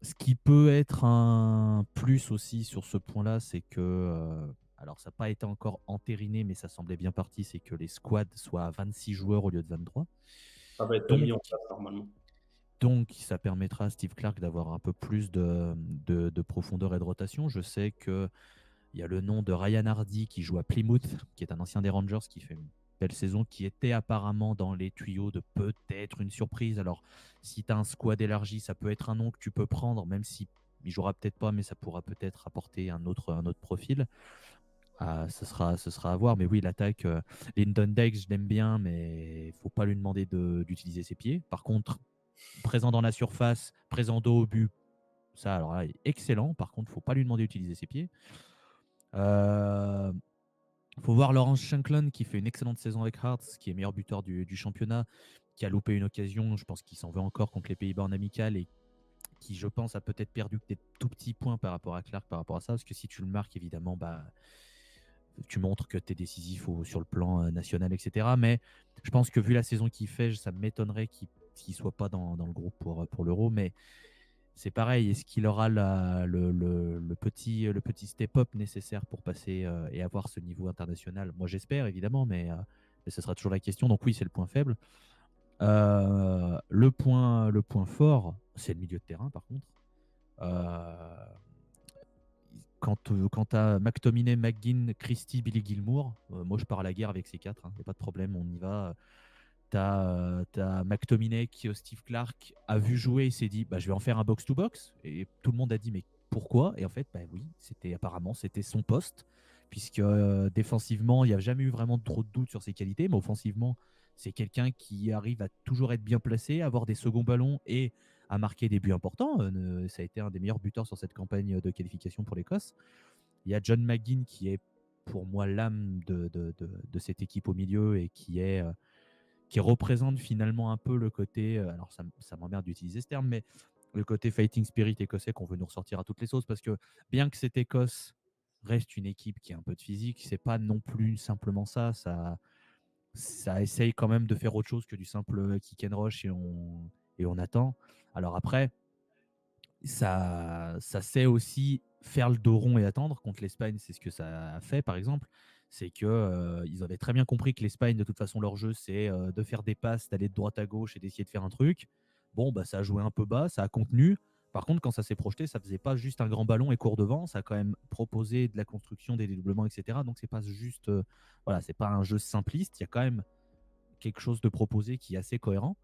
Ce qui peut être un plus aussi sur ce point-là, c'est que, alors ça n'a pas été encore entériné, mais ça semblait bien parti, c'est que les squads soient à 26 joueurs au lieu de 23. Ça va être Donc, mis en place normalement. donc ça permettra à Steve Clark d'avoir un peu plus de profondeur et de rotation. Je sais qu'il y a le nom de Ryan Hardy qui joue à Plymouth, qui est un ancien des Rangers, qui fait une belle saison, qui était apparemment dans les tuyaux de peut-être une surprise. Alors, si tu as un squad élargi, ça peut être un nom que tu peux prendre, même si il jouera peut-être pas, mais ça pourra peut-être apporter un autre profil. Ce sera à voir. Mais oui, l'attaque, Lyndon Dykes, je l'aime bien, mais il faut pas lui demander d'utiliser ses pieds. Par contre, présent dans la surface, présent dos au but, ça, alors là, il est excellent. Par contre, il ne faut pas lui demander d'utiliser ses pieds. Faut voir Laurence Shankland qui fait une excellente saison avec Hearts, qui est meilleur buteur du championnat, qui a loupé une occasion, je pense qu'il s'en veut encore contre les Pays-Bas en amical et qui, je pense, a peut-être perdu des tout petits points par rapport à Clark, par rapport à ça, parce que si tu le marques, évidemment, tu montres que tu es décisif sur le plan national, etc. Mais je pense que vu la saison qu'il fait, ça m'étonnerait qu'il ne soit pas dans le groupe pour l'Euro, mais c'est pareil, est-ce qu'il aura le petit step-up nécessaire pour passer et avoir ce niveau international? Moi, j'espère, évidemment, mais ce sera toujours la question. Donc oui, c'est le point faible. Le point fort, c'est le milieu de terrain, par contre. Euh, quand tu as McTominay, McGinn, Christie, Billy Gilmour, moi je pars à la guerre avec ces quatre, il n'y a pas de problème, on y va. T'as McTominay qui, Steve Clark, a vu jouer et s'est dit bah, je vais en faire un box-to-box. Et tout le monde a dit mais pourquoi? Et en fait, bah oui, apparemment c'était son poste, puisque défensivement, il n'y a jamais eu vraiment trop de doutes sur ses qualités, mais offensivement, c'est quelqu'un qui arrive à toujours être bien placé, avoir des seconds ballons et à marquer des buts importants. Ça a été un des meilleurs buteurs sur cette campagne de qualification pour l'Écosse. Il y a John McGinn qui est pour moi l'âme de cette équipe au milieu et qui représente finalement un peu le côté, alors ça m'emmerde d'utiliser ce terme, mais le côté fighting spirit écossais qu'on veut nous ressortir à toutes les sauces, parce que bien que cette Écosse reste une équipe qui a un peu de physique, c'est pas non plus simplement ça essaye quand même de faire autre chose que du simple kick and rush et on attend. Alors après, ça sait aussi faire le dos rond et attendre. Contre l'Espagne, c'est ce que ça a fait, par exemple. C'est que ils avaient très bien compris que l'Espagne, de toute façon, leur jeu, c'est de faire des passes, d'aller de droite à gauche et d'essayer de faire un truc. Bon, bah, ça a joué un peu bas, ça a contenu. Par contre, quand ça s'est projeté, ça faisait pas juste un grand ballon et court devant. Ça a quand même proposé de la construction, des dédoublements, etc. Donc, c'est pas juste, voilà, c'est pas un jeu simpliste. Il y a quand même quelque chose de proposé qui est assez cohérent.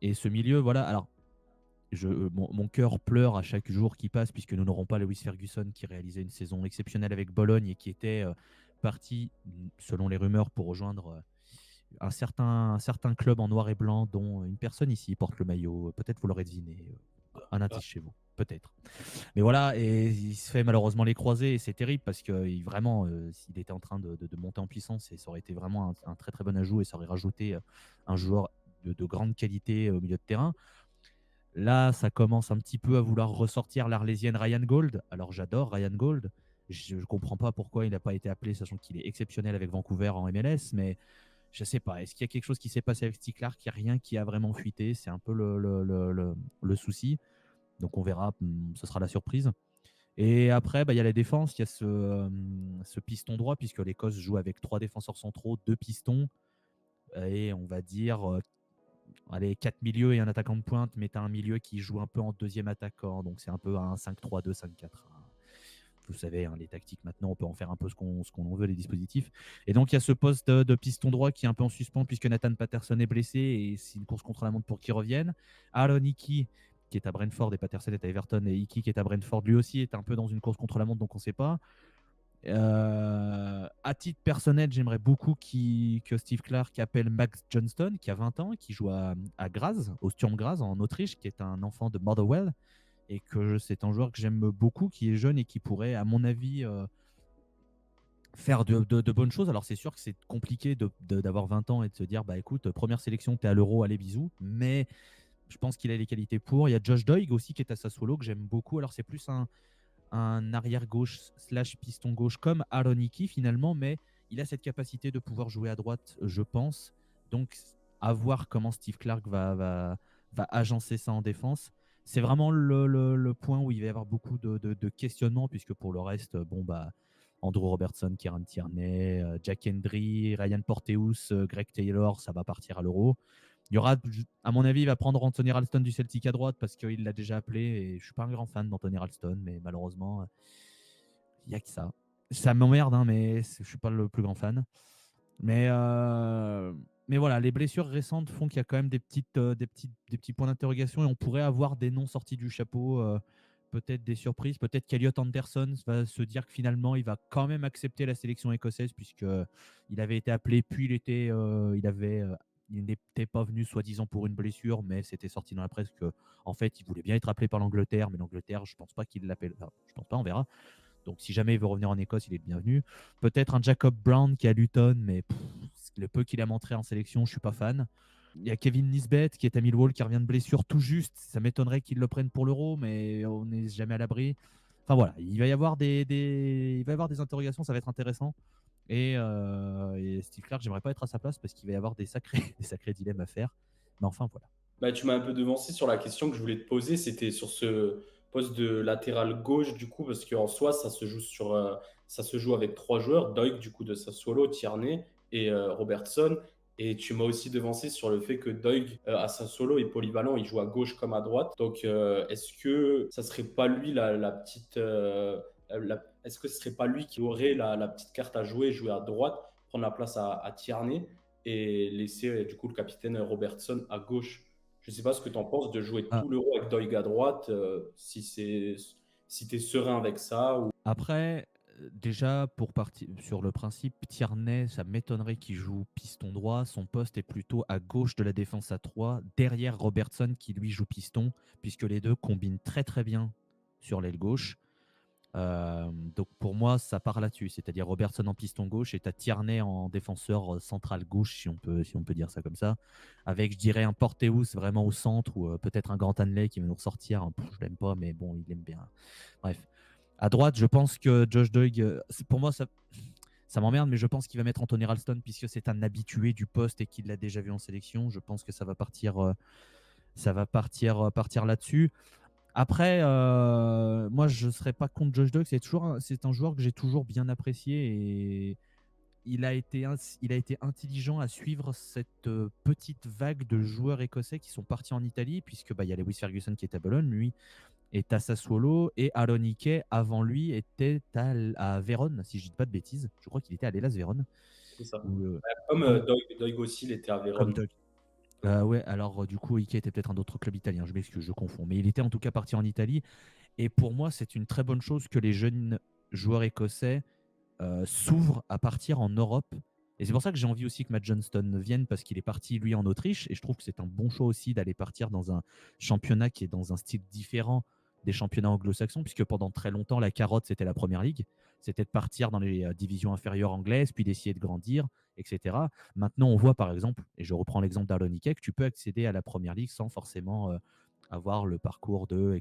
Et ce milieu, voilà. Alors, mon cœur pleure à chaque jour qui passe, puisque nous n'aurons pas Lewis Ferguson qui réalisait une saison exceptionnelle avec Bologne et qui était parti, selon les rumeurs, pour rejoindre un certain club en noir et blanc dont une personne ici porte le maillot. Peut-être vous l'aurez deviné. Un indice chez vous, peut-être. Mais voilà, et il se fait malheureusement les croisés et c'est terrible parce que vraiment, s'il était en train de monter en puissance, et ça aurait été vraiment un très très bon ajout et ça aurait rajouté un joueur de grande qualité au milieu de terrain. Là, ça commence un petit peu à vouloir ressortir l'Arlésienne Ryan Gold. Alors, j'adore Ryan Gold. Je ne comprends pas pourquoi il n'a pas été appelé, sachant qu'il est exceptionnel avec Vancouver en MLS. Mais je ne sais pas. Est-ce qu'il y a quelque chose qui s'est passé avec Steve Clark? Il n'y a rien qui a vraiment fuité. C'est un peu le souci. Donc, on verra. Ce sera la surprise. Et après, il y a la défense. Il y a ce piston droit, puisque l'Écosse joue avec 3 défenseurs centraux, 2 pistons. Et on va dire 4 milieux et un attaquant de pointe, mais tu as un milieu qui joue un peu en deuxième attaquant. Donc c'est un peu un 5-3-2, 5-4. Vous savez, les tactiques maintenant, on peut en faire un peu ce qu'on veut, les dispositifs. Et donc il y a ce poste de piston droit qui est un peu en suspens puisque Nathan Patterson est blessé et c'est une course contre la montre pour qu'il revienne. Aaron Hickey, qui est à Brentford, et Patterson est à Everton, et Hickey qui est à Brentford, lui aussi est un peu dans une course contre la montre, donc on ne sait pas. À titre personnel, j'aimerais beaucoup que Steve Clark appelle Max Johnston, qui a 20 ans, qui joue à Graz, au Sturm Graz en Autriche, qui est un enfant de Motherwell, et que c'est un joueur que j'aime beaucoup, qui est jeune et qui pourrait, à mon avis, faire de bonnes choses. Alors c'est sûr que c'est compliqué d'avoir 20 ans et de se dire, bah écoute, première sélection, t'es à l'Euro, allez bisous, mais je pense qu'il a les qualités pour. Il y a Josh Doig aussi qui est à Sassuolo, que j'aime beaucoup. Alors c'est plus un arrière-gauche / piston gauche comme Aaron Hickey finalement, mais il a cette capacité de pouvoir jouer à droite, je pense. Donc, à voir comment Steve Clark va agencer ça en défense. C'est vraiment le point où il va y avoir beaucoup de questionnements, puisque pour le reste, Andrew Robertson, Kieran Tierney, Jack Hendry, Ryan Porteous, Greg Taylor, ça va partir à l'Euro. Il y aura, à mon avis, il va prendre Anthony Ralston du Celtic à droite parce qu'il l'a déjà appelé et je ne suis pas un grand fan d'Anthony Ralston, mais malheureusement, il n'y a que ça. Ça m'emmerde, mais je ne suis pas le plus grand fan. Mais voilà, les blessures récentes font qu'il y a quand même des petits points d'interrogation et on pourrait avoir des noms sortis du chapeau, peut-être des surprises. Peut-être qu'Eliott Anderson va se dire que finalement, il va quand même accepter la sélection écossaise puisqu'il avait été appelé, puis il n'était pas venu soi-disant pour une blessure, mais c'était sorti dans la presse qu'en fait, il voulait bien être appelé par l'Angleterre, mais l'Angleterre, je ne pense pas qu'il l'appelle. Enfin, je pense pas, on verra. Donc, si jamais il veut revenir en Écosse, il est le bienvenu. Peut-être un Jacob Brown qui est à Luton, mais le peu qu'il a montré en sélection, je ne suis pas fan. Il y a Kevin Nisbet qui est à Millwall, qui revient de blessure tout juste. Ça m'étonnerait qu'il le prenne pour l'Euro, mais on n'est jamais à l'abri. Enfin voilà, il va y avoir des interrogations, ça va être intéressant. Et Steve Clark, j'aimerais pas être à sa place parce qu'il va y avoir des sacrés dilemmes à faire. Mais enfin, voilà. Bah, tu m'as un peu devancé sur la question que je voulais te poser. C'était sur ce poste de latéral gauche, du coup, parce qu'en soi, ça se joue avec 3 joueurs. Doig, du coup, de Sassuolo, Tierney et Robertson. Et tu m'as aussi devancé sur le fait que Doig, à Sassuolo, est polyvalent, il joue à gauche comme à droite. Donc, est-ce que ça serait pas lui la petite. Est-ce que ce serait pas lui qui aurait la petite carte à jouer à droite, prendre la place à Tierney et laisser du coup le capitaine Robertson à gauche? Je sais pas ce que tu en penses de jouer Ah, tout l'euro avec Doig à droite, si tu es serein avec ça. Après, déjà, pour partir sur le principe, Tierney, ça m'étonnerait qu'il joue piston droit. Son poste est plutôt à gauche de la défense à 3, derrière Robertson qui lui joue piston, puisque les deux combinent très très bien sur l'aile gauche. Donc pour moi, ça part là-dessus, c'est-à-dire Robertson en piston gauche et tu as Tierney en défenseur central gauche, si on peut dire ça comme ça, avec, je dirais, un Porteus vraiment au centre ou peut-être un Grand Hanley qui va nous ressortir. Je l'aime pas, mais bon, il aime bien. Bref. À droite, je pense que Josh Doig, pour moi, ça m'emmerde, mais je pense qu'il va mettre Anthony Ralston puisque c'est un habitué du poste et qu'il l'a déjà vu en sélection. Je pense que ça va partir là-dessus. Après, moi, je ne serais pas contre Josh Doig. C'est un joueur que j'ai toujours bien apprécié et il a été intelligent à suivre cette petite vague de joueurs écossais qui sont partis en Italie, puisque il y a Lewis Ferguson qui est à Bologne, lui est à Sassuolo, et Aaron Hickey, avant lui, était à Vérone, si je ne dis pas de bêtises. Je crois qu'il était à l'Hellas Vérone. C'est ça. Ou, Comme donc, Doig aussi, il était à comme Vérone. Doug. Ouais, alors du coup, Hickey était peut-être un autre club italien, je m'excuse, je confonds. Mais il était en tout cas parti en Italie. Et pour moi, c'est une très bonne chose que les jeunes joueurs écossais s'ouvrent à partir en Europe. Et c'est pour ça que j'ai envie aussi que Matt Johnston vienne, parce qu'il est parti, lui, en Autriche. Et je trouve que c'est un bon choix aussi d'aller partir dans un championnat qui est dans un style différent des championnats anglo-saxons, puisque pendant très longtemps, la carotte, c'était la première ligue. C'était de partir dans les divisions inférieures anglaises, puis d'essayer de grandir, etc. Maintenant, on voit par exemple, et je reprends l'exemple d'Aaron Hickey, que tu peux accéder à la première ligue sans forcément avoir le parcours de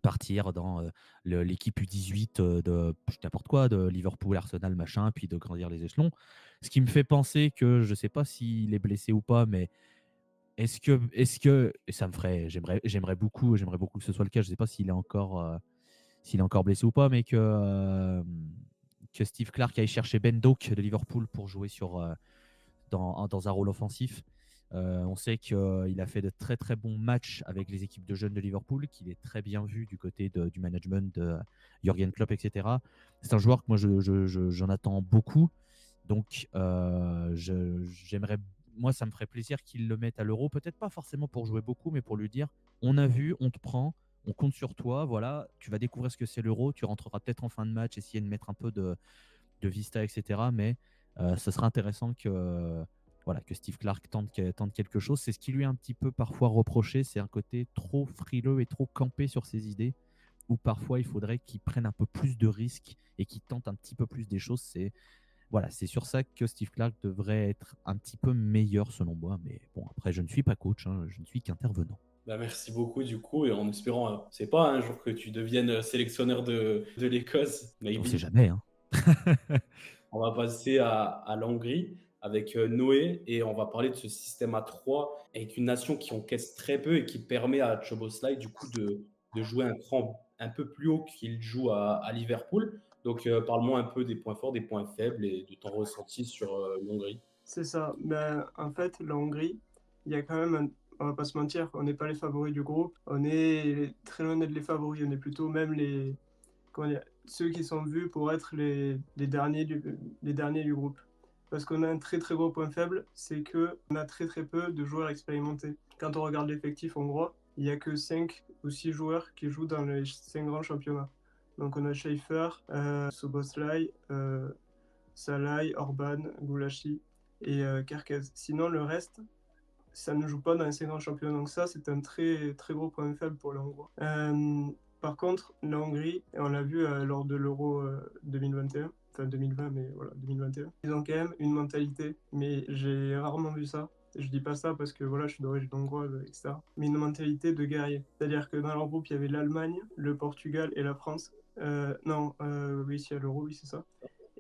partir dans l'équipe U18 de n'importe quoi, de Liverpool, Arsenal, machin, puis de grandir les échelons. Ce qui me fait penser que je ne sais pas s'il est blessé ou pas, mais est-ce que et ça me ferait, j'aimerais beaucoup que ce soit le cas. Je ne sais pas s'il est encore blessé ou pas, mais que Steve Clark aille chercher Ben Doak de Liverpool pour jouer dans un rôle offensif. On sait qu'il a fait de très très bons matchs avec les équipes de jeunes de Liverpool, qu'il est très bien vu du côté du management de Jürgen Klopp, etc. C'est un joueur que moi j'en attends beaucoup. Donc moi ça me ferait plaisir qu'il le mette à l'Euro, peut-être pas forcément pour jouer beaucoup, mais pour lui dire on a vu, on te prend, on compte sur toi, voilà, tu vas découvrir ce que c'est l'Euro, tu rentreras peut-être en fin de match, essayer de mettre un peu de vista, etc. Mais ce serait intéressant que Steve Clark tente quelque chose. C'est ce qui lui est un petit peu parfois reproché, c'est un côté trop frileux et trop campé sur ses idées, où parfois il faudrait qu'il prenne un peu plus de risques et qu'il tente un petit peu plus des choses. C'est sur ça que Steve Clark devrait être un petit peu meilleur selon moi. Mais bon, après, je ne suis pas coach, hein, je ne suis qu'intervenant. Bah, merci beaucoup du coup et en espérant, c'est pas un jour que tu deviennes sélectionneur de l'Écosse, On ne maybe. sait jamais. Hein. On va passer à la Hongrie avec Noé et on va parler de ce système à 3 avec une nation qui encaisse très peu et qui permet à Szoboszlai du coup de jouer un cran un peu plus haut qu'il joue à Liverpool. Donc parle-moi un peu des points forts, des points faibles et de ton ressenti sur l'Hongrie. C'est ça. Ben, en fait, la Hongrie, il y a quand même, on va pas se mentir, on n'est pas les favoris du groupe. On est très loin d'être les favoris. On est plutôt même comment dire, ceux qui sont vus pour être les derniers du groupe. Parce qu'on a un très très gros point faible, c'est qu'on a très très peu de joueurs expérimentés. Quand on regarde l'effectif hongrois, il n'y a que 5 ou 6 joueurs qui jouent dans les 5 grands championnats. Donc on a Schaefer, Szoboszlai, Salai, Orban, Gulashi et Kerkez. Sinon, le reste, ça ne joue pas dans les 5 grands championnats. Donc ça, c'est un très, très gros point faible pour la Hongrie. Par contre, la Hongrie, et on l'a vu lors de l'Euro 2021, enfin 2020, mais voilà, 2021, ils ont quand même une mentalité, mais j'ai rarement vu ça. Je dis pas ça parce que voilà, je suis d'origine hongroise, etc. Mais une mentalité de guerrier. C'est-à-dire que dans leur groupe, il y avait l'Allemagne, le Portugal et la France. Oui, c'est à l'Euro, oui, c'est ça.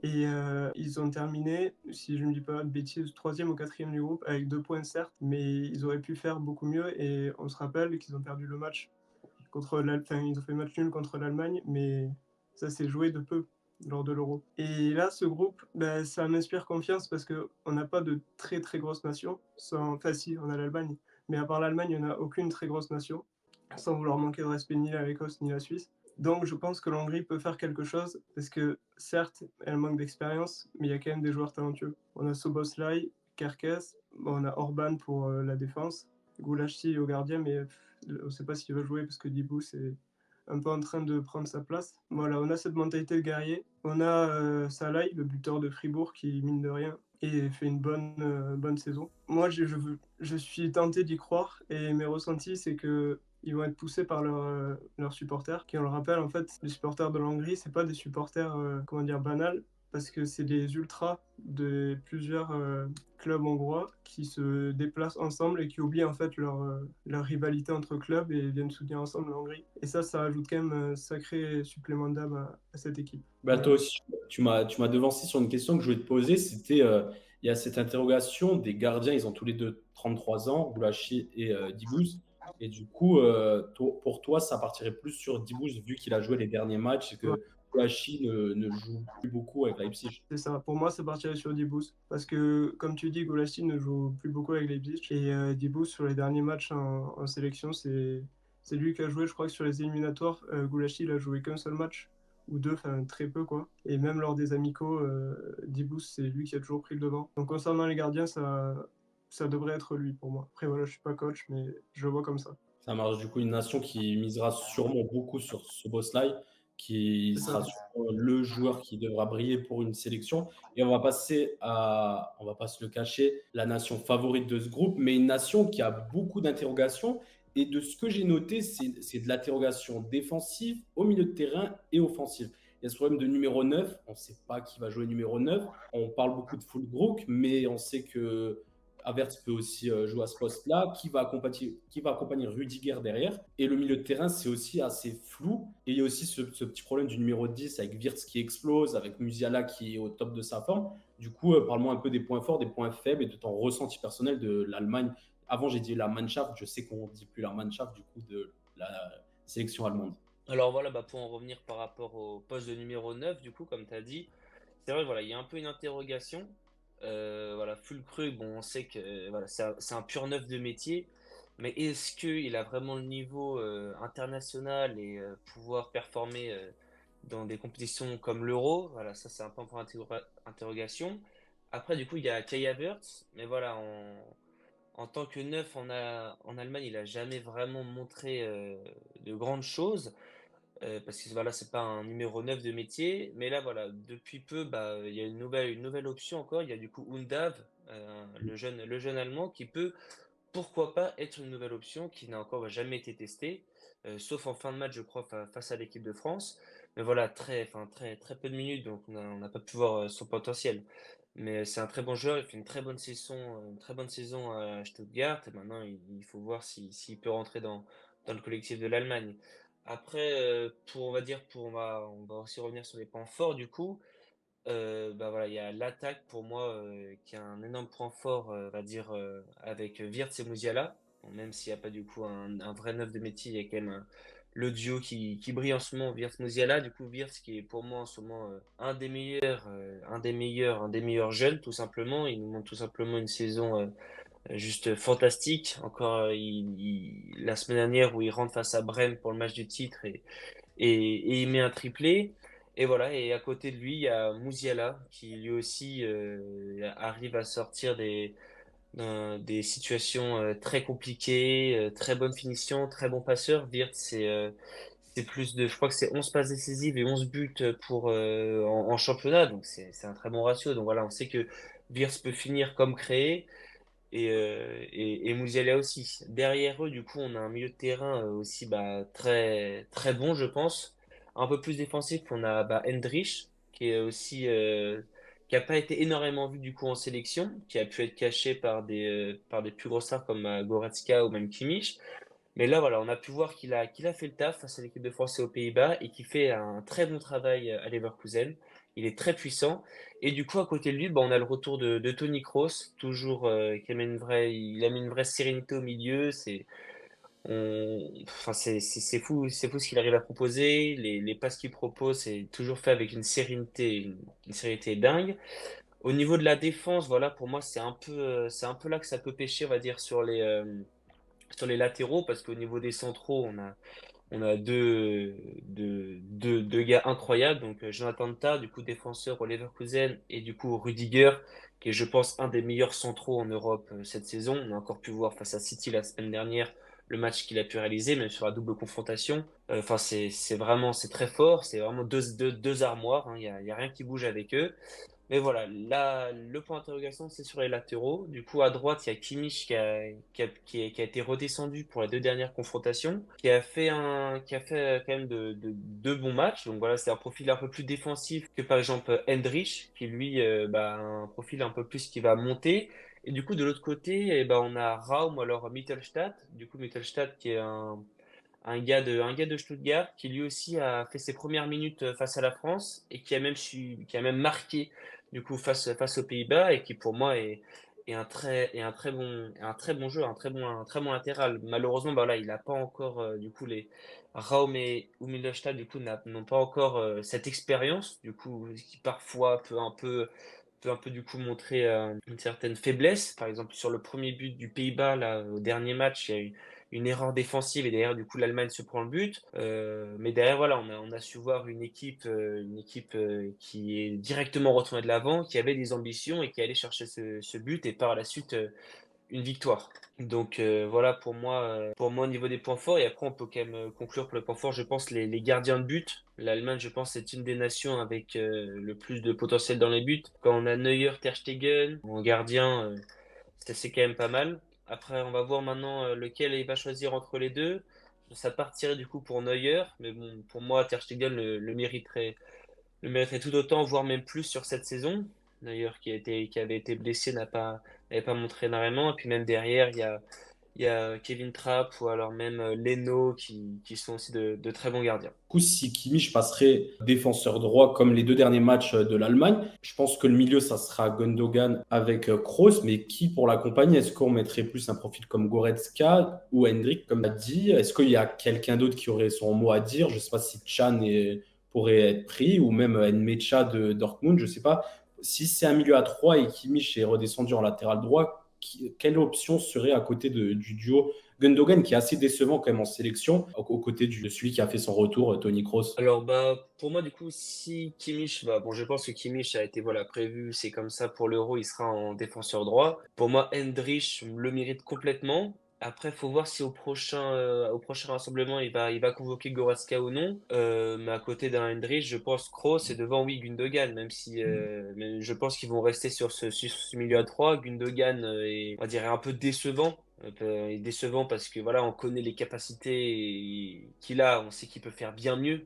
Et ils ont terminé, si je ne me dis pas de bêtises, 3e ou 4e du groupe, avec 2 points certes, mais ils auraient pu faire beaucoup mieux. Et on se rappelle qu'ils ont perdu le match contre ils ont fait match nul contre l'Allemagne, mais ça s'est joué de peu. lors de l'Euro. Et là, ce groupe, bah, ça m'inspire confiance parce qu'on n'a pas de très très grosses nations. Enfin, si, on a l'Allemagne, mais à part l'Allemagne, il n'y en a aucune très grosse nation, sans vouloir manquer de respect ni à l'Écosse ni à la Suisse. Donc je pense que l'Hongrie peut faire quelque chose parce que certes, elle manque d'expérience, mais il y a quand même des joueurs talentueux. On a Soboslai, Kerkez, on a Orban pour la défense, Goulashi au gardien, mais on ne sait pas s'il va jouer parce que Dibou c'est un peu en train de prendre sa place. Voilà, on a cette mentalité de guerrier. On a Salai, le buteur de Fribourg, qui mine de rien et fait une bonne saison. Moi, je suis tenté d'y croire et mes ressentis, c'est que ils vont être poussés par leurs supporters, qui on le rappelle, en fait, les supporters de l'Hongrie, c'est pas des supporters, comment dire, banals, parce que c'est des ultras de plusieurs clubs hongrois qui se déplacent ensemble et qui oublient en fait leur rivalité entre clubs et viennent soutenir ensemble la Hongrie. Et ça ajoute quand même un sacré supplément d'âme à cette équipe. Bah, toi aussi, tu m'as devancé sur une question que je voulais te poser. C'était, il y a cette interrogation des gardiens, ils ont tous les deux 33 ans, Goulashi et Dibous. Et du coup, pour toi, ça partirait plus sur Dibous vu qu'il a joué les derniers matchs et Ouais. que Goulashi ne joue plus beaucoup avec Leipzig. C'est ça. Pour moi, ça partirait sur Dibous. Parce que, comme tu dis, Golassi ne joue plus beaucoup avec Leipzig. Et Dibous, sur les derniers matchs en sélection, c'est lui qui a joué. Je crois que sur les éliminatoires, Goulashi, il a joué qu'un seul match ou deux, enfin très peu quoi. Et même lors des amicaux, Dibous, c'est lui qui a toujours pris le devant. Donc concernant les gardiens, ça devrait être lui pour moi. Après voilà, je suis pas coach, mais je le vois comme ça. Ça marche du coup une nation qui misera sûrement beaucoup sur ce boss-là, qui C'est sera ça. sûrement le joueur qui devra briller pour une sélection. Et on va passer à, on va pas se le cacher, la nation favorite de ce groupe, mais une nation qui a beaucoup d'interrogations. Et de ce que j'ai noté, c'est de l'interrogation défensive, au milieu de terrain et offensive. Il y a ce problème de numéro 9. On ne sait pas qui va jouer numéro 9. On parle beaucoup de Fulgrook, mais on sait que Havertz peut aussi jouer à ce poste-là, qui va accompagner Rudiger derrière. Et le milieu de terrain, c'est aussi assez flou. Et il y a aussi ce petit problème du numéro 10 avec Wirtz qui explose, avec Musiala qui est au top de sa forme. Du coup, parle-moi un peu des points forts, des points faibles et de ton ressenti personnel de l'Allemagne. Avant, j'ai dit la Mannschaft, je sais qu'on ne dit plus la Mannschaft, du coup, de la sélection allemande. Alors voilà, bah, pour en revenir par rapport au poste de numéro 9, du coup, comme tu as dit, c'est vrai, voilà, il y a un peu une interrogation. Voilà, Fulkrug, bon, on sait que voilà, c'est un pur neuf de métier, mais est-ce qu'il a vraiment le niveau international et pouvoir performer dans des compétitions comme l'Euro? Voilà, ça c'est un peu un point d'interrogation. Après, du coup, il y a Kai Havertz, mais voilà, en tant que neuf en Allemagne, il a jamais vraiment montré de grandes choses. Parce que voilà, c'est pas un numéro 9 de métier. Mais là, voilà, depuis peu, bah, il y a une nouvelle option encore. Il y a du coup Undav, le jeune Allemand, qui peut, pourquoi pas, être une nouvelle option qui n'a encore jamais été testée, sauf en fin de match, je crois, face à l'équipe de France. Mais voilà, enfin, très, très peu de minutes, donc on n'a pas pu voir son potentiel. Mais c'est un très bon joueur, il fait une très bonne saison à Stuttgart. Et maintenant, il faut voir s'il peut rentrer dans le collectif de l'Allemagne. Après, on va dire, on va aussi revenir sur les points forts du coup. Bah voilà, il y a l'attaque pour moi qui a un énorme point fort, on va dire, avec Wirtz et Musiala. Bon, même s'il n'y a pas du coup un vrai neuf de métier, il y a quand même le duo qui brille en ce moment, Wirtz-Musiala. Du coup, Wirtz qui est pour moi en ce moment un des meilleurs jeunes, tout simplement. Il nous montre tout simplement une saison juste fantastique. Encore la semaine dernière où il rentre face à Brême pour le match du titre et il met un triplé. Et voilà, et à côté de lui, il y a Musiala qui lui aussi arrive à sortir des situations très compliquées, très bonne finition, très bon passeur. Wirtz, c'est plus je crois que c'est 11 passes décisives et 11 buts en championnat, donc c'est un très bon ratio. Donc voilà, on sait que Wirtz peut finir comme créé et Musiala aussi. Derrière eux, du coup, on a un milieu de terrain aussi bah, très, très bon, je pense. Un peu plus défensif, on a bah, Hendrich, qui est aussi qui n'a pas été énormément vu du coup en sélection, qui a pu être caché par des plus gros stars comme Goretzka ou même Kimmich. Mais là, voilà, on a pu voir qu'il a fait le taf face à l'équipe de France et aux Pays-Bas et qu'il fait un très bon travail à Leverkusen. Il est très puissant. Et du coup, à côté de lui, bah, on a le retour de Tony Kroos, toujours qui amène il amène une vraie sérénité au milieu. Enfin, c'est fou ce qu'il arrive à proposer. Les passes qu'il propose, c'est toujours fait avec une sérénité dingue. Au niveau de la défense, voilà, pour moi, c'est un peu là que ça peut pêcher, on va dire, sur les latéraux, parce qu'au niveau des centraux, on a deux gars incroyables. Donc, Jonathan Tah, du coup, défenseur au Leverkusen, et du coup, Rudiger, qui est, je pense, un des meilleurs centraux en Europe cette saison. On a encore pu voir face à City la semaine dernière le match qu'il a pu réaliser, même sur la double confrontation. Enfin, c'est très fort. C'est vraiment deux armoires, hein. Il y a rien qui bouge avec eux. Mais voilà, là, le point d'interrogation, c'est sur les latéraux. Du coup, à droite, il y a Kimmich qui a été redescendu pour les deux dernières confrontations, qui a fait quand même deux bons matchs. Donc voilà, c'est un profil un peu plus défensif que par exemple Hendrich, qui lui, a un profil un peu plus qui va monter. Et du coup, de l'autre côté, eh ben, on a Raum ou alors Mittelstadt. Du coup, Mittelstadt qui est un gars de Stuttgart qui lui aussi a fait ses premières minutes face à la France et qui a même marqué du coup face aux Pays-Bas et qui pour moi est un très bon joueur, un très bon latéral. Malheureusement, bah là, il n'a pas encore du coup les Raum ou Mittelstadt du coup n'ont pas encore cette expérience du coup qui parfois peut un peu du coup montrer une certaine faiblesse. Par exemple, sur le premier but du Pays-Bas, là, au dernier match, il y a eu une erreur défensive et derrière, du coup, l'Allemagne se prend le but. Mais derrière, voilà, on a su voir une équipe qui est directement retournée de l'avant, qui avait des ambitions et qui allait chercher ce but et par la suite une victoire. Donc voilà pour moi au niveau des points forts. Et après, on peut quand même conclure pour les points forts, je pense, les gardiens de but. L'Allemagne, je pense, est une des nations avec le plus de potentiel dans les buts. Quand on a Neuer, Ter Stegen en gardien, c'est quand même pas mal. Après, on va voir maintenant lequel il va choisir entre les deux. Ça partirait du coup pour Neuer, mais bon, pour moi, Ter Stegen le mériterait tout autant, voire même plus sur cette saison. D'ailleurs, qui avait été blessé, n'avait pas montré énormément. Et puis même derrière, il y a Kevin Trapp ou alors même Leno qui sont aussi de très bons gardiens. Du coup, si Kimmich passerait défenseur droit comme les deux derniers matchs de l'Allemagne, je pense que le milieu, ça sera Gundogan avec Kroos, mais qui pour l'accompagner? Est-ce qu'on mettrait plus un profil comme Goretzka ou Hendrik, comme tu as dit? Est-ce qu'il y a quelqu'un d'autre qui aurait son mot à dire? Je ne sais pas si pourrait être pris ou même Nmecha de Dortmund, je ne sais pas. Si c'est un milieu à 3 et Kimmich est redescendu en latéral droit, quelle option serait à côté du duo Gundogan qui est assez décevant quand même en sélection, aux côtés de celui qui a fait son retour, Tony Kroos. Alors bah pour moi du coup si Kimmich bah bon je pense que Kimmich a été voilà prévu c'est comme ça pour l'Euro il sera en défenseur droit. Pour moi Hendrich le mérite complètement. Après faut voir si au prochain rassemblement il va convoquer Goretzka ou non. Mais à côté d'un Hendrich je pense Kroos et devant oui Gundogan même si mais je pense qu'ils vont rester sur ce milieu à 3. Gundogan est on va dire un peu décevant. Est décevant parce que voilà, on connaît les capacités qu'il a, on sait qu'il peut faire bien mieux.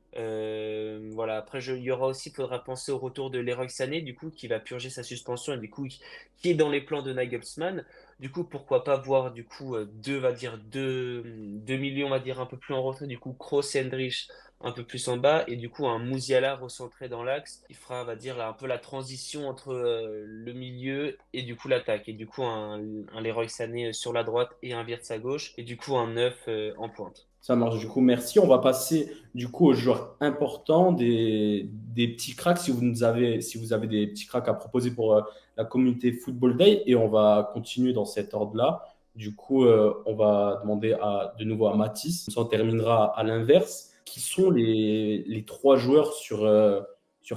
Voilà, après il y aura aussi, il faudra penser au retour de Leroy Sané, du coup, qui va purger sa suspension et du coup qui est dans les plans de Nagelsmann. Du coup, pourquoi pas voir du coup deux millions, on va dire un peu plus en retrait, du coup Kroos et Hendrich un peu plus en bas et du coup un Musiala recentré dans l'axe qui fera on va dire là, un peu la transition entre le milieu et du coup l'attaque et du coup un Leroy Sané sur la droite et un Wirtz à gauche et du coup un neuf en pointe. Ça marche du coup, merci. On va passer du coup aux joueurs importants, des petits cracks, si vous avez des petits cracks à proposer pour la communauté Football Day, et on va continuer dans cet ordre-là. Du coup, on va demander de nouveau à Mathis, comme ça on terminera à l'inverse. Qui sont les trois joueurs sur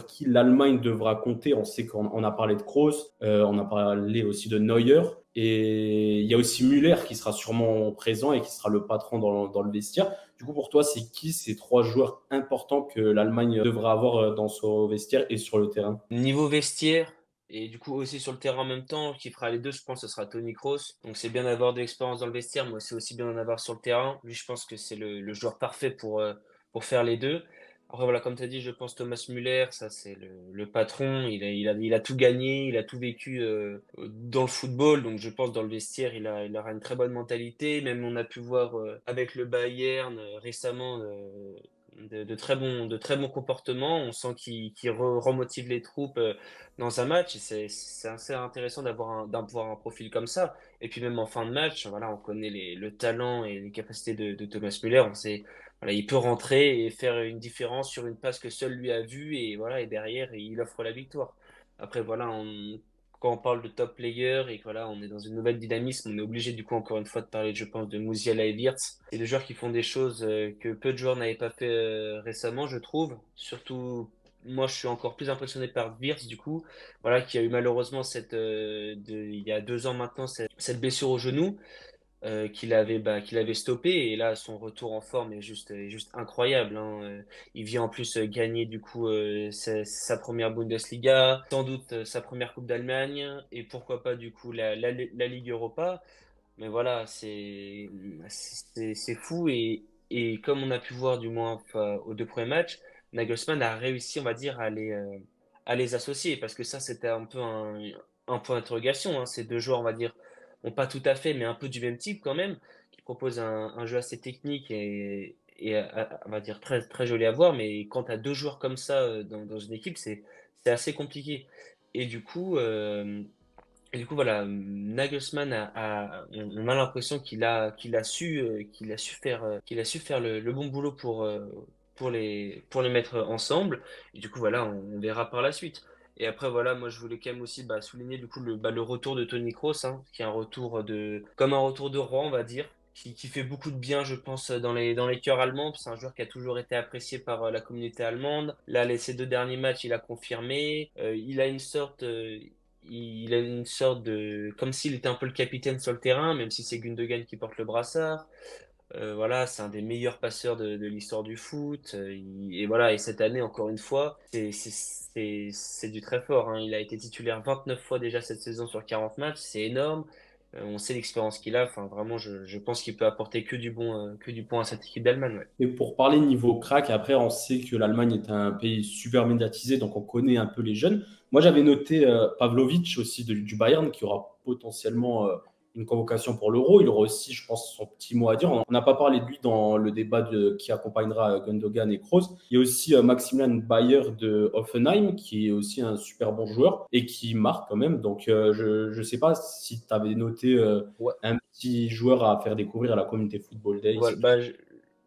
qui l'Allemagne devra compter? On sait qu'on a parlé de Kroos, on a parlé aussi de Neuer. Et il y a aussi Muller qui sera sûrement présent et qui sera le patron dans le vestiaire. Du coup, pour toi, c'est qui ces trois joueurs importants que l'Allemagne devra avoir dans son vestiaire et sur le terrain? Niveau vestiaire et du coup aussi sur le terrain en même temps, qui fera les deux, je pense que ce sera Toni Kroos. Donc c'est bien d'avoir de l'expérience dans le vestiaire, mais c'est aussi bien d'en avoir sur le terrain. Lui, je pense que c'est le joueur parfait pour faire les deux. Après voilà, comme tu as dit, je pense Thomas Müller, ça c'est le patron, il a tout gagné, il a tout vécu dans le football, donc je pense dans le vestiaire, il aura une très bonne mentalité. Même on a pu voir avec le Bayern récemment de très bons comportements. On sent qu'il remotive les troupes dans un match. Et c'est assez intéressant d'avoir un profil comme ça. Et puis même en fin de match, voilà, on connaît le talent et les capacités de Thomas Müller. On sait, voilà, il peut rentrer et faire une différence sur une passe que seul lui a vue. Et voilà, et derrière, il offre la victoire. Après, voilà, quand on parle de top player et que voilà, on est dans une nouvelle dynamisme, on est obligé du coup encore une fois de parler, je pense, de Musiala et Wirtz. C'est des joueurs qui font des choses que peu de joueurs n'avaient pas fait récemment, je trouve. Surtout, moi, je suis encore plus impressionné par Wirtz du coup, voilà, qui a eu malheureusement il y a 2 ans maintenant cette blessure au genou qu'il avait stoppé et là son retour en forme est juste incroyable hein. Il vient en plus gagner du coup sa première Bundesliga, sans doute sa première Coupe d'Allemagne et pourquoi pas du coup la Ligue Europa. Mais voilà, c'est fou et comme on a pu voir du moins enfin, aux 2 premiers matchs, Nagelsmann a réussi, on va dire, à les associer parce que ça, c'était un peu un point d'interrogation. Hein. Ces 2 joueurs, on va dire, bon, pas tout à fait, mais un peu du même type quand même, qui proposent un jeu assez technique on va dire très, très joli à voir. Mais quand tu as 2 joueurs comme ça dans une équipe, c'est assez compliqué. Et du coup, euh, et du coup, voilà, Nagelsmann on a l'impression qu'il a su faire, le bon boulot pour les mettre ensemble. Et du coup, voilà, on verra par la suite. Et après, voilà, moi, je voulais quand même aussi souligner du coup le retour de Toni Kroos, hein, qui est comme un retour de roi, on va dire, qui fait beaucoup de bien, je pense, dans les cœurs allemands. C'est un joueur qui a toujours été apprécié par la communauté allemande. Là, ces 2 derniers matchs, il a confirmé. Il a une sorte de, comme s'il était un peu le capitaine sur le terrain, même si c'est Gundogan qui porte le brassard. Voilà, c'est un des meilleurs passeurs de l'histoire du foot. Et voilà, et cette année, encore une fois, c'est du très fort. Hein. Il a été titulaire 29 fois déjà cette saison sur 40 matchs, c'est énorme. On sait l'expérience qu'il a. Enfin, vraiment, je pense qu'il peut apporter que du bon à cette équipe d'Allemagne. Ouais. Et pour parler niveau crack, après, on sait que l'Allemagne est un pays super médiatisé, donc on connaît un peu les jeunes. Moi, j'avais noté Pavlovic aussi du Bayern, qui aura potentiellement une convocation pour l'Euro. Il aura aussi, je pense, son petit mot à dire. On n'a pas parlé de lui dans le débat qui accompagnera Gundogan et Kroos. Il y a aussi Maximilian Bayer de Hoffenheim, qui est aussi un super bon joueur et qui marque quand même. Donc, je ne sais pas si tu avais noté Ouais. un petit joueur à faire découvrir à la communauté Football Day. Voilà,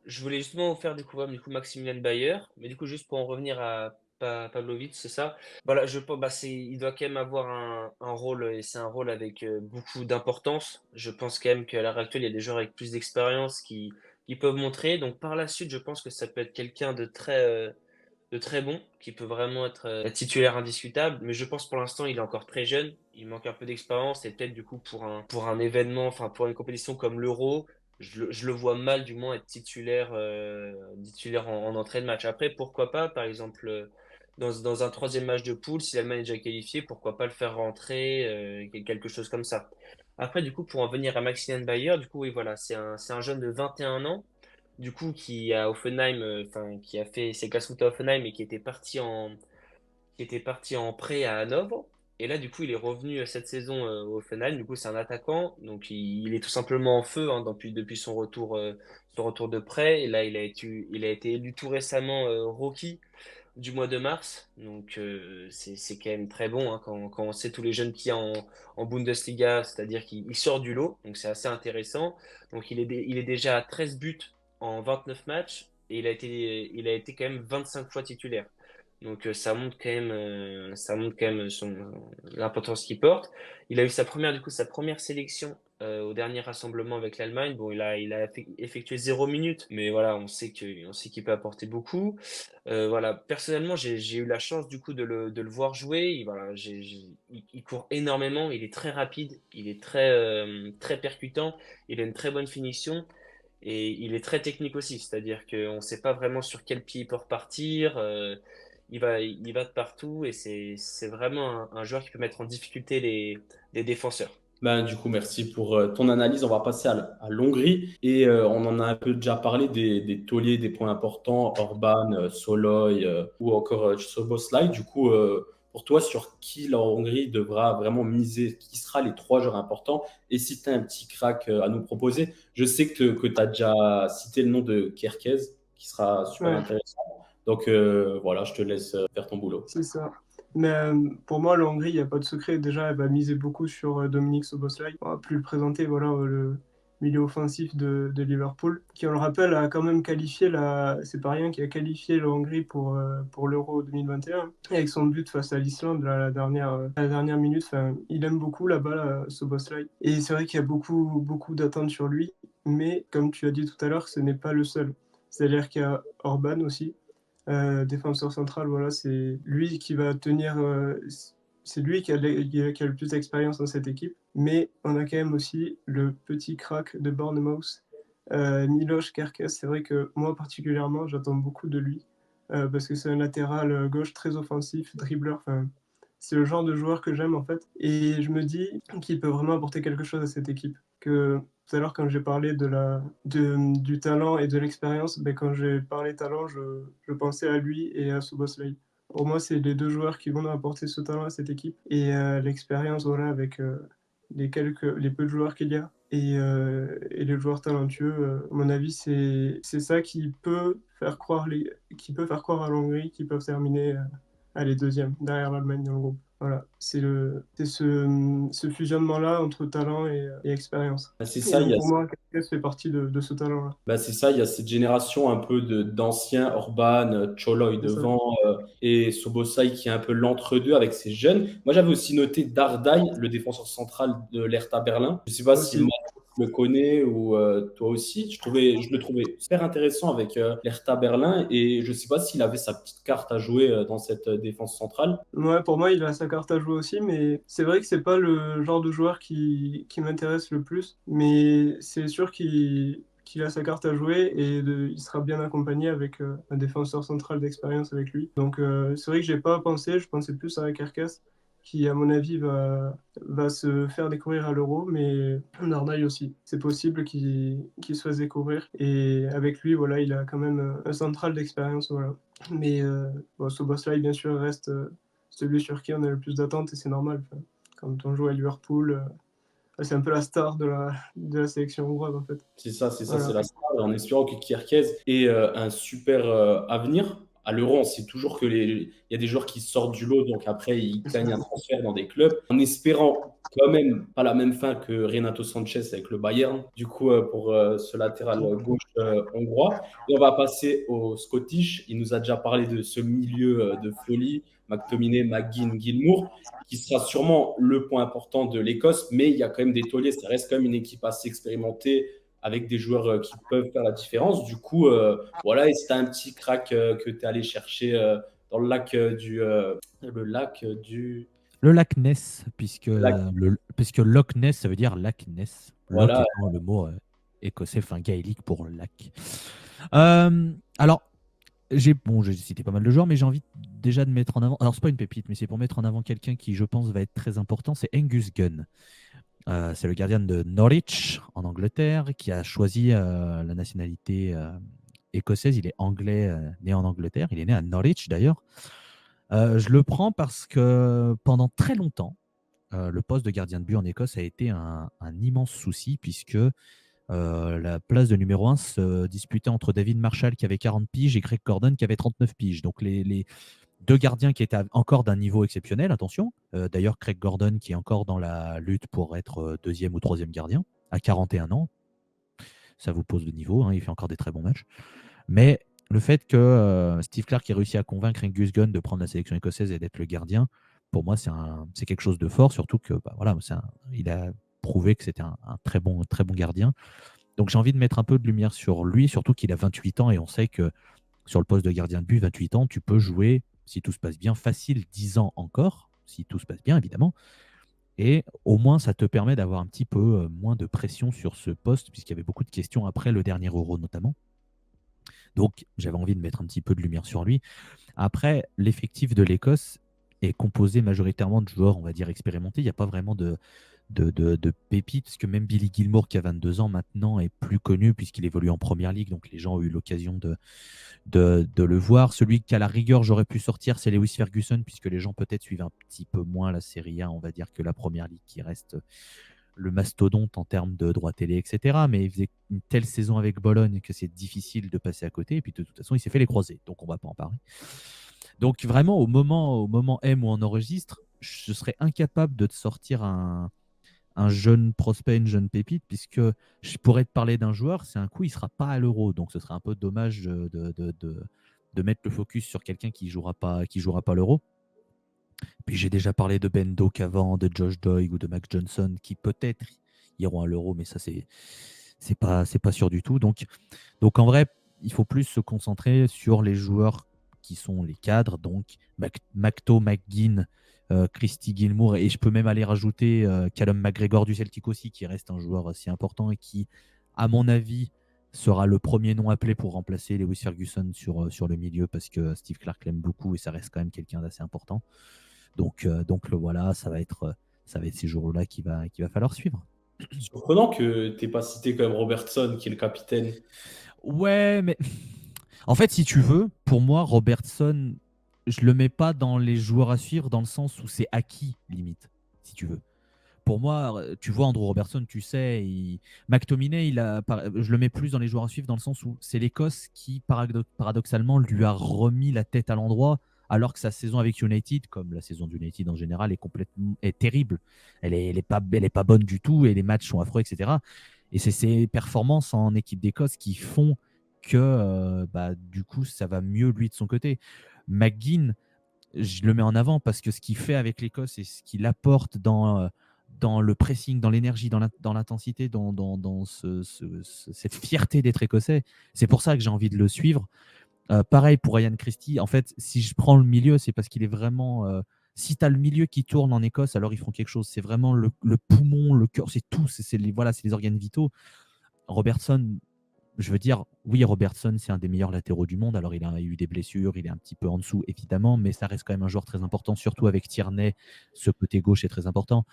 je voulais justement vous faire découvrir du coup Maximilian Bayer, mais du coup juste pour en revenir à Pavlovic, c'est ça. Voilà, je pense il doit quand même avoir un rôle et c'est un rôle avec beaucoup d'importance. Je pense quand même qu'à l'heure actuelle, il y a des joueurs avec plus d'expérience qui peuvent montrer. Donc par la suite, je pense que ça peut être quelqu'un de très bon, qui peut vraiment être titulaire indiscutable. Mais je pense pour l'instant, il est encore très jeune. Il manque un peu d'expérience et peut-être du coup pour un événement, enfin pour une compétition comme l'Euro, je le vois mal du moins être titulaire en entrée de match. Après, pourquoi pas, par exemple, dans un troisième match de poule, si l'Allemagne est déjà qualifiée, pourquoi pas le faire rentrer, quelque chose comme ça. Après, du coup, pour en venir à Maximilian Bayer, du coup, oui, voilà, c'est un jeune de 21 ans du coup, qui à Offenheim, enfin, qui a fait ses classes foot à Offenheim et qui était parti en prêt à Hanovre. Et là, du coup, il est revenu cette saison au Offenheim. Du coup, c'est un attaquant, donc il est tout simplement en feu hein, depuis son retour de prêt. Et là, il a été élu tout récemment rookie du mois de mars. Donc, c'est quand même très bon hein, quand on sait tous les jeunes qu'il y a en Bundesliga, c'est-à-dire qu'il sort du lot. Donc, c'est assez intéressant. Donc, il est déjà à 13 buts en 29 matchs et il a été quand même 25 fois titulaire. Donc, ça montre quand même l'importance qu'il porte. Il a eu sa première sélection au dernier rassemblement avec l'Allemagne. Bon, il a effectué 0 minute, mais voilà, on sait qu'il peut apporter beaucoup. Voilà, personnellement, j'ai eu la chance du coup de le voir jouer. Voilà, il court énormément, il est très rapide, il est très percutant, il a une très bonne finition et il est très technique aussi. C'est-à-dire qu'on ne sait pas vraiment sur quel pied il peut repartir. Il va de partout et c'est vraiment un joueur qui peut mettre en difficulté les défenseurs. Ben, du coup, merci pour ton analyse. On va passer à l'Hongrie et on en a un peu déjà parlé des tauliers, des points importants, Orban, Soloy ou encore Szoboszlai. Du coup, pour toi, sur qui la Hongrie devra vraiment miser? Qui sera les 3 joueurs importants? Et si tu as un petit crack à nous proposer, je sais que tu as déjà cité le nom de Kerkez. qui sera super Ouais, intéressant. Donc voilà, je te laisse faire ton boulot. c'est ça. Mais pour moi, la Hongrie, il n'y a pas de secret. Déjà, elle va miser beaucoup sur Dominic Szoboszlai. On va plus le présenter, voilà, le milieu offensif de Liverpool, qui, on le rappelle, a quand même qualifié c'est pas rien, qui a qualifié la Hongrie pour l'Euro 2021, avec son but face à l'Islande à la dernière minute. Enfin, il aime beaucoup là-bas, là, Szoboszlai. Et c'est vrai qu'il y a beaucoup, beaucoup d'attentes sur lui, mais comme tu as dit tout à l'heure, ce n'est pas le seul. C'est-à-dire qu'il y a Orban aussi, défenseur central, voilà, c'est lui qui va tenir. C'est lui qui a le plus d'expérience dans cette équipe. Mais on a quand même aussi le petit crack de Bournemouth, Miloš Kerkez. C'est vrai que moi, particulièrement, j'attends beaucoup de lui. Parce que c'est un latéral gauche très offensif, dribbleur. Enfin, c'est le genre de joueur que j'aime en fait. Et je me dis qu'il peut vraiment apporter quelque chose à cette équipe. Que tout à l'heure, quand j'ai parlé du talent et de l'expérience, ben, quand j'ai parlé talent, je pensais à lui et à Szoboszlai. Pour moi, c'est les deux joueurs qui vont apporter ce talent à cette équipe. Et l'expérience, voilà, avec les peu de joueurs qu'il y a et les joueurs talentueux, à mon avis, c'est ça qui peut faire croire à l'Hongrie qu'ils peuvent terminer allez, deuxième, derrière l'Allemagne dans le groupe. Voilà, c'est ce fusionnement-là entre talent et expérience. Bah, c'est Et ça, il y donc a pour moi, Carcass fait partie de ce talent-là. Bah, c'est ça, il y a cette génération un peu d'anciens, Orban, Choloy C'est ça. devant, et Sobosai qui est un peu l'entre-deux avec ces jeunes. Moi, j'avais aussi noté Dardai, le défenseur central de l'Hertha Berlin. Je ne sais pas si Aussi. Matt le connaît ou toi aussi. Je le trouvais super intéressant avec l'Hertha Berlin et je ne sais pas s'il avait sa petite carte à jouer dans cette défense centrale. Ouais, pour moi, il a sa carte à jouer aussi, mais c'est vrai que c'est pas le genre de joueur qui m'intéresse le plus. Mais c'est sûr qu'il a sa carte à jouer et il sera bien accompagné avec un défenseur central d'expérience avec lui. Donc c'est vrai que j'ai pas pensé, je pensais plus à Carcass, qui à mon avis va se faire découvrir à l'Euro, mais Narnaï aussi. C'est possible qu'il se fasse découvrir. Et avec lui, voilà, il a quand même un central d'expérience, voilà. Mais bon, Szoboszlai, bien sûr, reste celui sur qui on a le plus d'attentes et c'est normal. Enfin, quand on joue à Liverpool, c'est un peu la star de la sélection hongroise en fait. C'est ça, c'est Voilà. la star. En espérant que Kierkez ait un super avenir. À l'Euro, on sait toujours il y a des joueurs qui sortent du lot, donc après, ils gagnent un transfert dans des clubs. En espérant quand même pas la même fin que Renato Sanchez avec le Bayern, du coup, pour ce latéral gauche hongrois. Et on va passer au Scottish. Il nous a déjà parlé de ce milieu de folie, McTominay, McGinn, Gilmour, qui sera sûrement le point important de l'Écosse, mais il y a quand même des tauliers. Ça reste quand même une équipe assez expérimentée avec des joueurs qui peuvent faire la différence. Du coup, voilà, et c'est un petit crack que tu es allé chercher dans le lac le lac du. Le lac Ness, Lac, puisque Loch Ness, ça veut dire lac Ness. Loch voilà. étant le mot écossais, enfin gaélique pour lac. Alors, j'ai cité pas mal de joueurs, mais j'ai envie déjà de mettre en avant. Alors, c'est pas une pépite, mais c'est pour mettre en avant quelqu'un qui, je pense, va être très important. C'est Angus Gunn. C'est le gardien de Norwich en Angleterre qui a choisi la nationalité écossaise. Il est anglais, né en Angleterre. Il est né à Norwich d'ailleurs. Je le prends parce que pendant très longtemps, le poste de gardien de but en Écosse a été un immense souci puisque la place de numéro 1 se disputait entre David Marshall qui avait 40 piges et Craig Gordon qui avait 39 piges. Donc les deux gardiens qui étaient encore d'un niveau exceptionnel, attention. D'ailleurs, Craig Gordon qui est encore dans la lutte pour être deuxième ou troisième gardien à 41 ans. Ça vous pose de niveau, hein, il fait encore des très bons matchs. Mais le fait que Steve Clarke ait réussi à convaincre Angus Gunn de prendre la sélection écossaise et d'être le gardien, pour moi, c'est quelque chose de fort, surtout que voilà, il a prouvé que c'était un très bon gardien. Donc j'ai envie de mettre un peu de lumière sur lui, surtout qu'il a 28 ans et on sait que sur le poste de gardien de but, 28 ans, tu peux jouer, si tout se passe bien, facile 10 ans encore, si tout se passe bien évidemment. Et au moins, ça te permet d'avoir un petit peu moins de pression sur ce poste, puisqu'il y avait beaucoup de questions après le dernier Euro notamment. Donc j'avais envie de mettre un petit peu de lumière sur lui. Après, l'effectif de l'Écosse est composé majoritairement de joueurs, on va dire, expérimentés. Il n'y a pas vraiment de pépites, parce que même Billy Gilmour, qui a 22 ans maintenant, est plus connu puisqu'il évolue en Première Ligue, donc les gens ont eu l'occasion de le voir. Celui qui, à la rigueur, j'aurais pu sortir, c'est Lewis Ferguson, puisque les gens peut-être suivent un petit peu moins la Serie A, on va dire, que la Première Ligue, qui reste le mastodonte en termes de droit télé, etc. Mais il faisait une telle saison avec Bologne que c'est difficile de passer à côté. Et puis de toute façon, il s'est fait les croisés, donc on va pas en parler. Donc vraiment, au moment M où on enregistre, je serais incapable de te sortir un jeune prospect, une jeune pépite, puisque je pourrais te parler d'un joueur, c'est un coup, il ne sera pas à l'Euro. Donc ce serait un peu dommage de mettre le focus sur quelqu'un qui jouera pas l'Euro. Puis j'ai déjà parlé de Ben Doak avant, de Josh Doig ou de Max Johnson, qui peut-être iront à l'Euro, mais ça, c'est pas sûr du tout. Donc en vrai, il faut plus se concentrer sur les joueurs qui sont les cadres, donc Macto, McGinn, Christy Gilmour, et je peux même aller rajouter Callum McGregor du Celtic aussi, qui reste un joueur assez important et qui, à mon avis, sera le premier nom appelé pour remplacer Lewis Ferguson sur le milieu, parce que Steve Clarke l'aime beaucoup et ça reste quand même quelqu'un d'assez important. Donc voilà, ça va être ces jours-là qu'il va falloir suivre. Surprenant que t'aies pas cité quand même Robertson, qui est le capitaine. Ouais, mais en fait, si tu veux, pour moi, Robertson, je le mets pas dans les joueurs à suivre dans le sens où c'est acquis, limite, si tu veux. Pour moi, tu vois, Andrew Robertson, tu sais, McTominay, je le mets plus dans les joueurs à suivre dans le sens où c'est l'Écosse qui, paradoxalement, lui a remis la tête à l'endroit, alors que sa saison avec United, comme la saison d'United en général, est terrible. Elle est pas bonne du tout et les matchs sont affreux, etc. Et c'est ses performances en équipe d'Écosse qui font que, du coup, ça va mieux lui de son côté. McGinn, je le mets en avant parce que ce qu'il fait avec l'Écosse et ce qu'il apporte dans le pressing, dans l'énergie, dans l'intensité, dans cette fierté d'être écossais, c'est pour ça que j'ai envie de le suivre. Pareil pour Ryan Christie. En fait, si je prends le milieu, c'est parce qu'il est vraiment. Si tu as le milieu qui tourne en Écosse, alors ils font quelque chose. C'est vraiment le poumon, le cœur, c'est tout. C'est les organes vitaux. Robertson, je veux dire, oui, Robertson, c'est un des meilleurs latéraux du monde. Alors, il a eu des blessures, il est un petit peu en dessous, évidemment, mais ça reste quand même un joueur très important, surtout avec Tierney. Ce côté gauche est très important.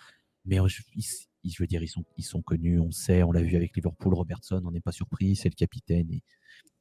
Mais je veux dire, ils sont connus, on sait, on l'a vu avec Liverpool, Robertson, on n'est pas surpris, c'est le capitaine.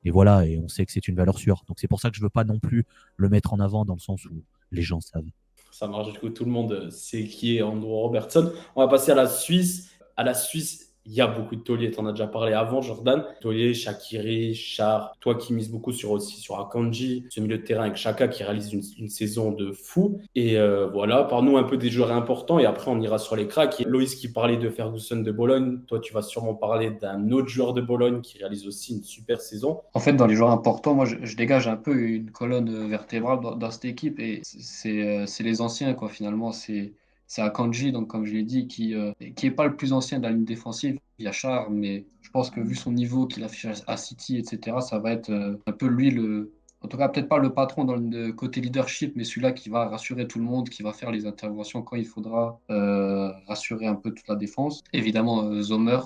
Et voilà, et on sait que c'est une valeur sûre. Donc, c'est pour ça que je ne veux pas non plus le mettre en avant dans le sens où les gens savent. Ça marche, du coup, tout le monde sait qui est Andrew Robertson. On va passer à la Suisse. À la Suisse, il y a beaucoup de tauliers. Tu en as déjà parlé avant, Jordan. Taulier, Shaqiri, Char. Toi qui mises beaucoup aussi sur Akanji, ce milieu de terrain avec Chaka qui réalise une saison de fou. Et voilà, parle-nous un peu des joueurs importants et après on ira sur les cracks. Et Loïs qui parlait de Ferguson de Bologne. Toi, tu vas sûrement parler d'un autre joueur de Bologne qui réalise aussi une super saison. En fait, dans les joueurs importants, moi, je dégage un peu une colonne vertébrale dans cette équipe et c'est les anciens, quoi, finalement. C'est Akanji, donc, comme je l'ai dit, qui est pas le plus ancien de la ligne défensive. Il y a Char, mais je pense que vu son niveau qu'il affiche à City, etc., ça va être un peu lui en tout cas, peut-être pas le patron dans le côté leadership, mais celui-là qui va rassurer tout le monde, qui va faire les interventions quand il faudra, rassurer un peu toute la défense. Évidemment, Zomer,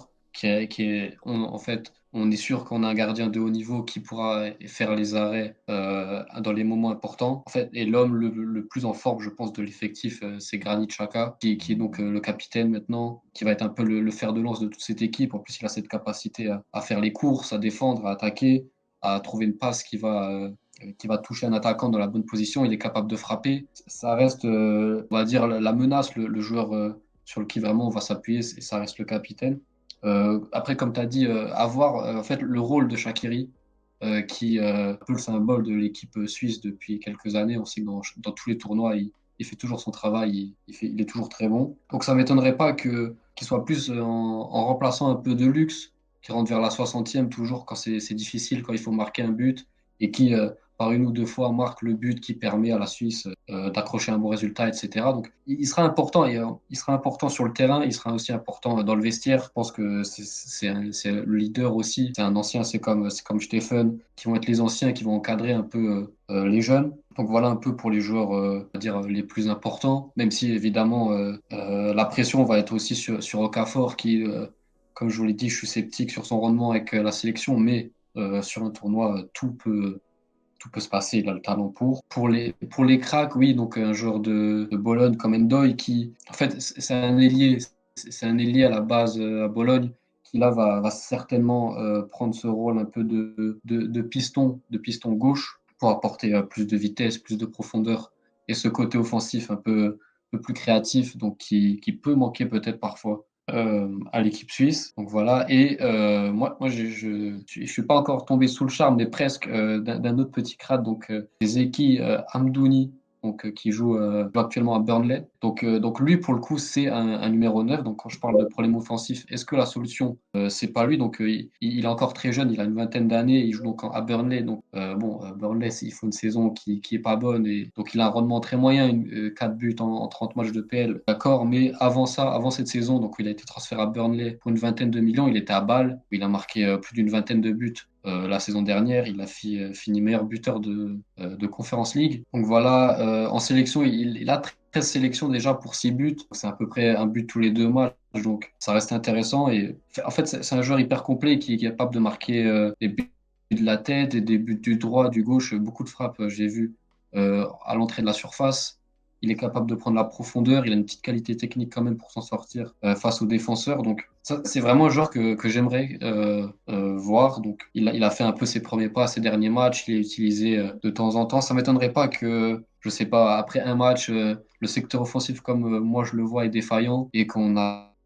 en fait, on est sûr qu'on a un gardien de haut niveau qui pourra faire les arrêts dans les moments importants. En fait, et l'homme le plus en forme, je pense, de l'effectif, c'est Granit Xhaka, qui est donc le capitaine maintenant, qui va être un peu le fer de lance de toute cette équipe. En plus, il a cette capacité à faire les courses, à défendre, à attaquer, à trouver une passe qui va toucher un attaquant dans la bonne position. Il est capable de frapper. Ça reste, on va dire, la menace, le joueur sur lequel vraiment on va s'appuyer, ça reste le capitaine. Après, comme tu as dit, avoir en fait le rôle de Shaqiri, qui est un peu le symbole de l'équipe suisse depuis quelques années. On sait que dans tous les tournois, il fait toujours son travail, il est toujours très bon. Donc ça ne m'étonnerait pas qu'il soit plus en remplaçant un peu de luxe, qui rentre vers la 60e toujours quand c'est difficile, quand il faut marquer un but, et qui, par une ou deux fois, marque le but qui permet à la Suisse d'accrocher un bon résultat, etc. Donc, il sera important, il sera important sur le terrain, il sera aussi important dans le vestiaire. Je pense que c'est le leader aussi. C'est un ancien, c'est comme Stephen, qui vont être les anciens, qui vont encadrer un peu les jeunes. Donc voilà un peu pour les joueurs, on va dire, les plus importants, même si évidemment la pression va être aussi sur Okafor, qui, comme je vous l'ai dit, je suis sceptique sur son rendement avec la sélection, mais sur un tournoi, tout peut se passer, il a le talent pour. Pour les cracks, oui, donc un joueur de Bologne comme Ndoye qui, en fait, c'est un ailier à la base à Bologne qui là va certainement prendre ce rôle un peu de piston gauche pour apporter plus de vitesse, plus de profondeur et ce côté offensif un peu plus créatif, donc qui peut manquer peut-être parfois à l'équipe suisse. Donc voilà. Et moi, je suis pas encore tombé sous le charme, mais presque d'un autre petit crade. Donc Zeki Hamdouni, donc qui joue actuellement à Burnley. Donc lui, pour le coup, c'est un numéro 9. Donc quand je parle de problème offensif, est-ce que la solution, c'est pas lui? Donc il est encore très jeune, il a une vingtaine d'années, il joue donc à Burnley. Donc Burnley, il faut une saison qui est pas bonne et donc il a un rendement très moyen, 4 buts en 30 matchs de PL. D'accord, mais avant ça, avant cette saison, donc il a été transféré à Burnley pour une vingtaine de millions. Il était à Bâle, où il a marqué plus d'une vingtaine de buts. La saison dernière, il a fini meilleur buteur de Conference League. Donc voilà, en sélection, il a 13 sélections déjà pour 6 buts. C'est à peu près un but tous les 2 matchs. Donc ça reste intéressant. Et en fait, c'est un joueur hyper complet qui est capable de marquer des buts de la tête et des buts du droit, du gauche, beaucoup de frappes, j'ai vu à l'entrée de la surface. Il est capable de prendre la profondeur. Il a une petite qualité technique quand même pour s'en sortir face aux défenseurs. Donc, ça, c'est vraiment un joueur que j'aimerais voir. Donc, il a fait un peu ses premiers pas ces derniers matchs. Il est utilisé de temps en temps. Ça m'étonnerait pas que, je sais pas, après un match, le secteur offensif, comme moi je le vois, est défaillant et qu'on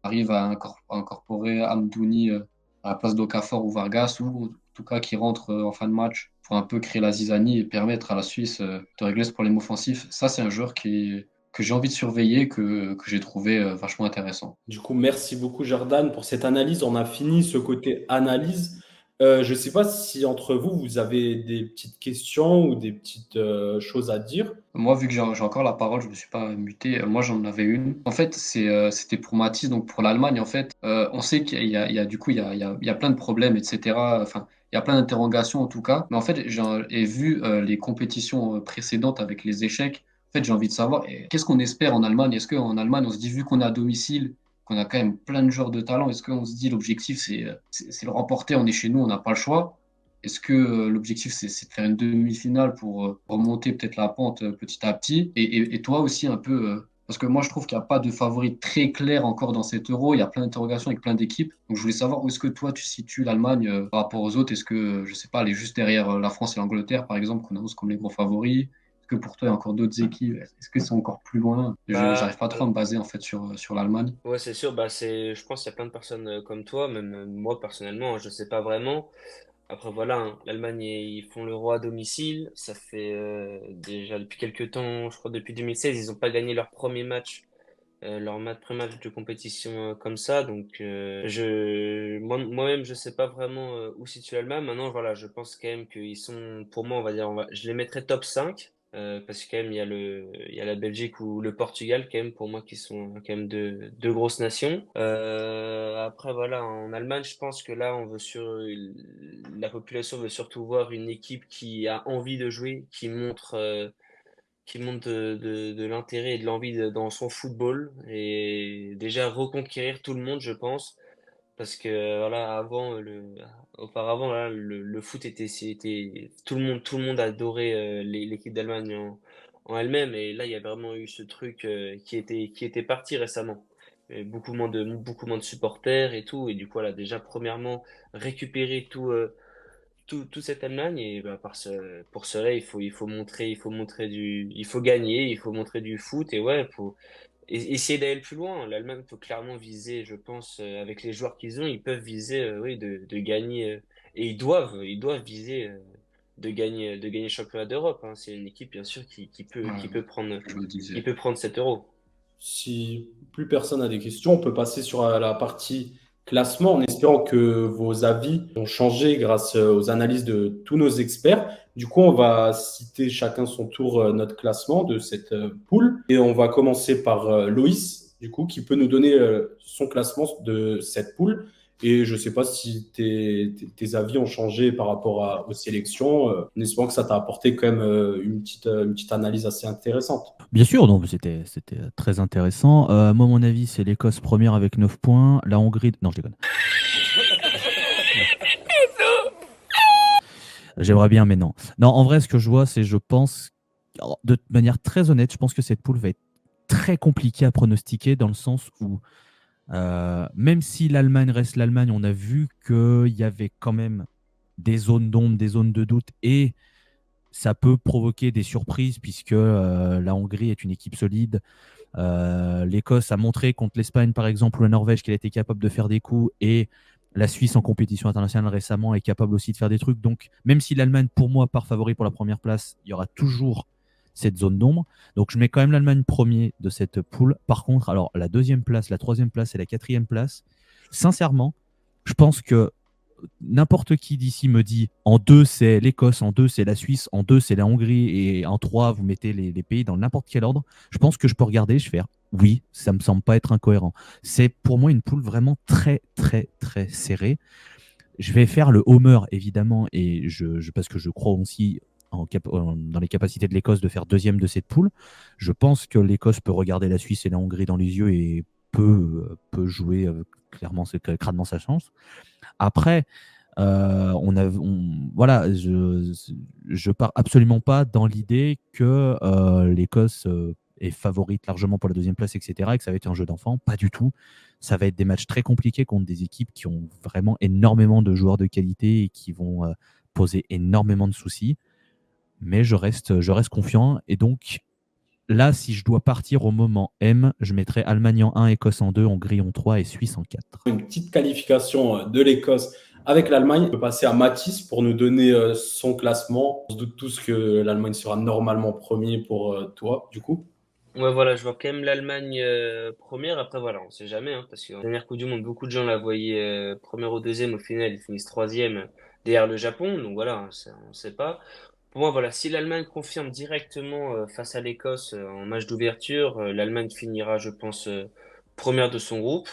arrive à incorporer Amdouni à la place d'Okafor ou Vargas, ou en tout cas qui rentre en fin de match pour un peu créer la zizanie et permettre à la Suisse de régler ce problème offensif. Ça, c'est un joueur que j'ai envie de surveiller, que j'ai trouvé vachement intéressant. Du coup, merci beaucoup Jordan pour cette analyse. On a fini ce côté analyse. Je ne sais pas si entre vous, vous avez des petites questions ou des petites choses à dire. Moi, vu que j'ai encore la parole, je ne me suis pas muté. Moi, j'en avais une. En fait, c'était pour Mathis, donc pour l'Allemagne. En fait, on sait du coup, il y a plein de problèmes, etc. Enfin, il y a plein d'interrogations en tout cas. Mais en fait, j'ai vu les compétitions précédentes avec les échecs. En fait, j'ai envie de savoir qu'est-ce qu'on espère en Allemagne. Est-ce qu'en Allemagne, on se dit, vu qu'on est à domicile, qu'on a quand même plein de joueurs de talent, est-ce qu'on se dit l'objectif, c'est le remporter, on est chez nous, on n'a pas le choix? Est-ce que l'objectif, c'est de faire une demi-finale pour remonter peut-être la pente petit à petit? Et toi aussi, un peu, parce que moi, je trouve qu'il n'y a pas de favori très clair encore dans cet euro. Il y a plein d'interrogations avec plein d'équipes. Donc, je voulais savoir où est-ce que toi, tu situes l'Allemagne par rapport aux autres. Est-ce que, je sais pas, elle est juste derrière la France et l'Angleterre, par exemple, qu'on annonce comme les gros favoris? Est-ce que pour toi, il y a encore d'autres équipes? Est-ce que c'est encore plus loin? Je Bah, n'arrive pas trop à me baser, en fait, sur l'Allemagne. ouais, c'est sûr. Bah, je pense qu'il y a plein de personnes comme toi, même moi personnellement, hein, je sais pas vraiment. Après, voilà, hein, l'Allemagne, ils font l'Euro à domicile. Ça fait déjà depuis quelques temps, je crois depuis 2016, ils n'ont pas gagné leur premier match, premier match de compétition comme ça. Donc, moi-même, je sais pas vraiment où situe l'Allemagne. Maintenant, voilà, je pense quand même qu'ils sont, pour moi, on va dire, je les mettrais top 5. Parce que quand même, il y a la Belgique ou le Portugal, quand même, pour moi, qui sont quand même deux grosses nations. Après, voilà, en Allemagne, je pense que là, la population veut surtout voir une équipe qui a envie de jouer, qui montre de l'intérêt et de l'envie dans son football et déjà reconquérir tout le monde, je pense. Parce que voilà, auparavant, voilà, le foot c'était tout le monde adorait l'équipe d'Allemagne en elle-même. Et là, il y a vraiment eu ce truc qui était parti récemment. Et beaucoup moins de supporters et tout. Et du coup, voilà, déjà, premièrement, récupérer tout cette Allemagne. Et bah, pour cela, il faut gagner, il faut montrer du foot. Et ouais, faut essayer d'aller le plus loin. L'Allemagne peut clairement viser, je pense, avec les joueurs qu'ils ont, ils peuvent viser, oui, de gagner, et ils doivent viser de gagner le championnat d'Europe, hein. C'est une équipe, bien sûr, Ouais, je me qui disais. peut prendre cet euro. Si plus personne n'a des questions, on peut passer sur la partie classement en espérant que vos avis ont changé grâce aux analyses de tous nos experts. Du coup, on va citer chacun son tour notre classement de cette poule. Et on va commencer par Loïs, du coup, qui peut nous donner son classement de cette poule. Et je ne sais pas si tes avis ont changé par rapport aux sélections, en espérant que ça t'a apporté quand même une petite analyse assez intéressante. Bien sûr, non, mais c'était très intéressant. Moi, mon avis, c'est l'Écosse première avec 9 points. La Hongrie. Non, je déconne. J'aimerais bien, mais non. Non, en vrai, ce que je vois, c'est, je pense, alors, de manière très honnête, je pense que cette poule va être très compliquée à pronostiquer dans le sens où, même si l'Allemagne reste l'Allemagne, on a vu qu'il y avait quand même des zones d'ombre, des zones de doute, et ça peut provoquer des surprises puisque la Hongrie est une équipe solide. L'Écosse a montré contre l'Espagne, par exemple, ou la Norvège, qu'elle était capable de faire des coups, et la Suisse en compétition internationale récemment est capable aussi de faire des trucs. Donc, même si l'Allemagne, pour moi, part favori pour la première place, il y aura toujours cette zone d'ombre. Donc, je mets quand même l'Allemagne premier de cette poule. Par contre, alors la deuxième place, la troisième place et la quatrième place, sincèrement, je pense que n'importe qui d'ici me dit en 2 c'est l'Écosse, en 2 c'est la Suisse, en 2 c'est la Hongrie et en 3 vous mettez les pays dans n'importe quel ordre, je pense que je peux regarder, je fais oui, ça me semble pas être incohérent. C'est pour moi une poule vraiment très très très serrée. Je vais faire le homer évidemment et parce que je crois aussi dans les capacités de l'Écosse de faire deuxième de cette poule. Je pense que l'Écosse peut regarder la Suisse et la Hongrie dans les yeux et peut jouer clairement crânement sa chance. Après, voilà, je pars absolument pas dans l'idée que l'Écosse est favorite largement pour la deuxième place, etc., et que ça va être un jeu d'enfant. Pas du tout. Ça va être des matchs très compliqués contre des équipes qui ont vraiment énormément de joueurs de qualité et qui vont poser énormément de soucis. Mais je reste confiant. Et donc, là, si je dois partir au moment M, je mettrai Allemagne en 1, Écosse en 2, Hongrie en 3 et Suisse en 4. Une petite qualification de l'Écosse avec l'Allemagne. On peut passer à Mathis pour nous donner son classement. On se doute tous que l'Allemagne sera normalement premier pour toi, du coup. Ouais, voilà, je vois quand même l'Allemagne première. Après, voilà, on sait jamais, hein, parce que la dernière Coupe du Monde, beaucoup de gens la voyaient première ou deuxième. Au final, ils finissent troisième derrière le Japon. Donc voilà, on sait pas. Pour moi, voilà, si l'Allemagne confirme directement face à l'Écosse en match d'ouverture, l'Allemagne finira, je pense, première de son groupe.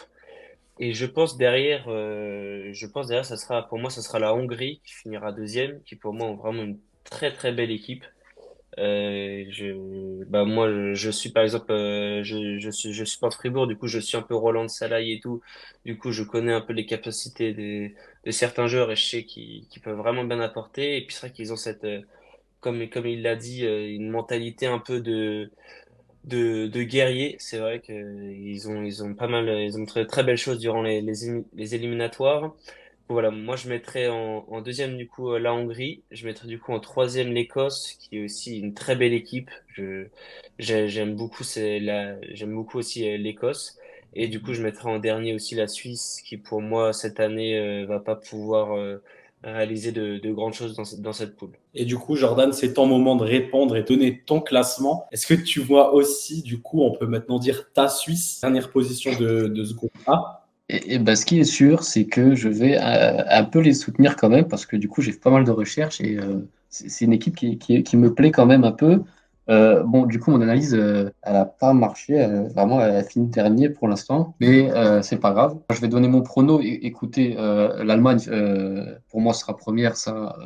Et je pense derrière, pour moi, ça sera la Hongrie qui finira deuxième, qui pour moi ont vraiment une très très belle équipe. Moi, je suis par exemple, je supporte Fribourg, du coup, je suis un peu Roland Salaï et tout. Du coup, je connais un peu les capacités de certains joueurs et je sais qu'ils peuvent vraiment bien apporter. Et puis c'est vrai qu'ils ont comme il l'a dit, une mentalité un peu de guerrier. C'est vrai qu'ils ont pas mal, ils ont montré de très belles choses durant les éliminatoires. Voilà, moi je mettrais en deuxième du coup la Hongrie, je mettrais du coup en troisième l'Écosse, qui est aussi une très belle équipe. J'aime beaucoup aussi l'Écosse. Et du coup je mettrais en dernier aussi la Suisse, qui pour moi cette année va pas pouvoir réaliser de grandes choses dans cette poule. Et du coup, Jordan, c'est ton moment de répondre et donner ton classement. Est-ce que tu vois aussi, du coup, on peut maintenant dire ta Suisse, dernière position de ce groupe A? Et bah, ce qui est sûr, c'est que je vais un peu les soutenir quand même, parce que du coup, j'ai fait pas mal de recherches et c'est une équipe qui me plaît quand même un peu. Bon, du coup, mon analyse, elle n'a pas marché. Vraiment, elle a fini dernier pour l'instant, mais c'est pas grave. Je vais donner mon prono. Écoutez, l'Allemagne, pour moi, sera première. Ça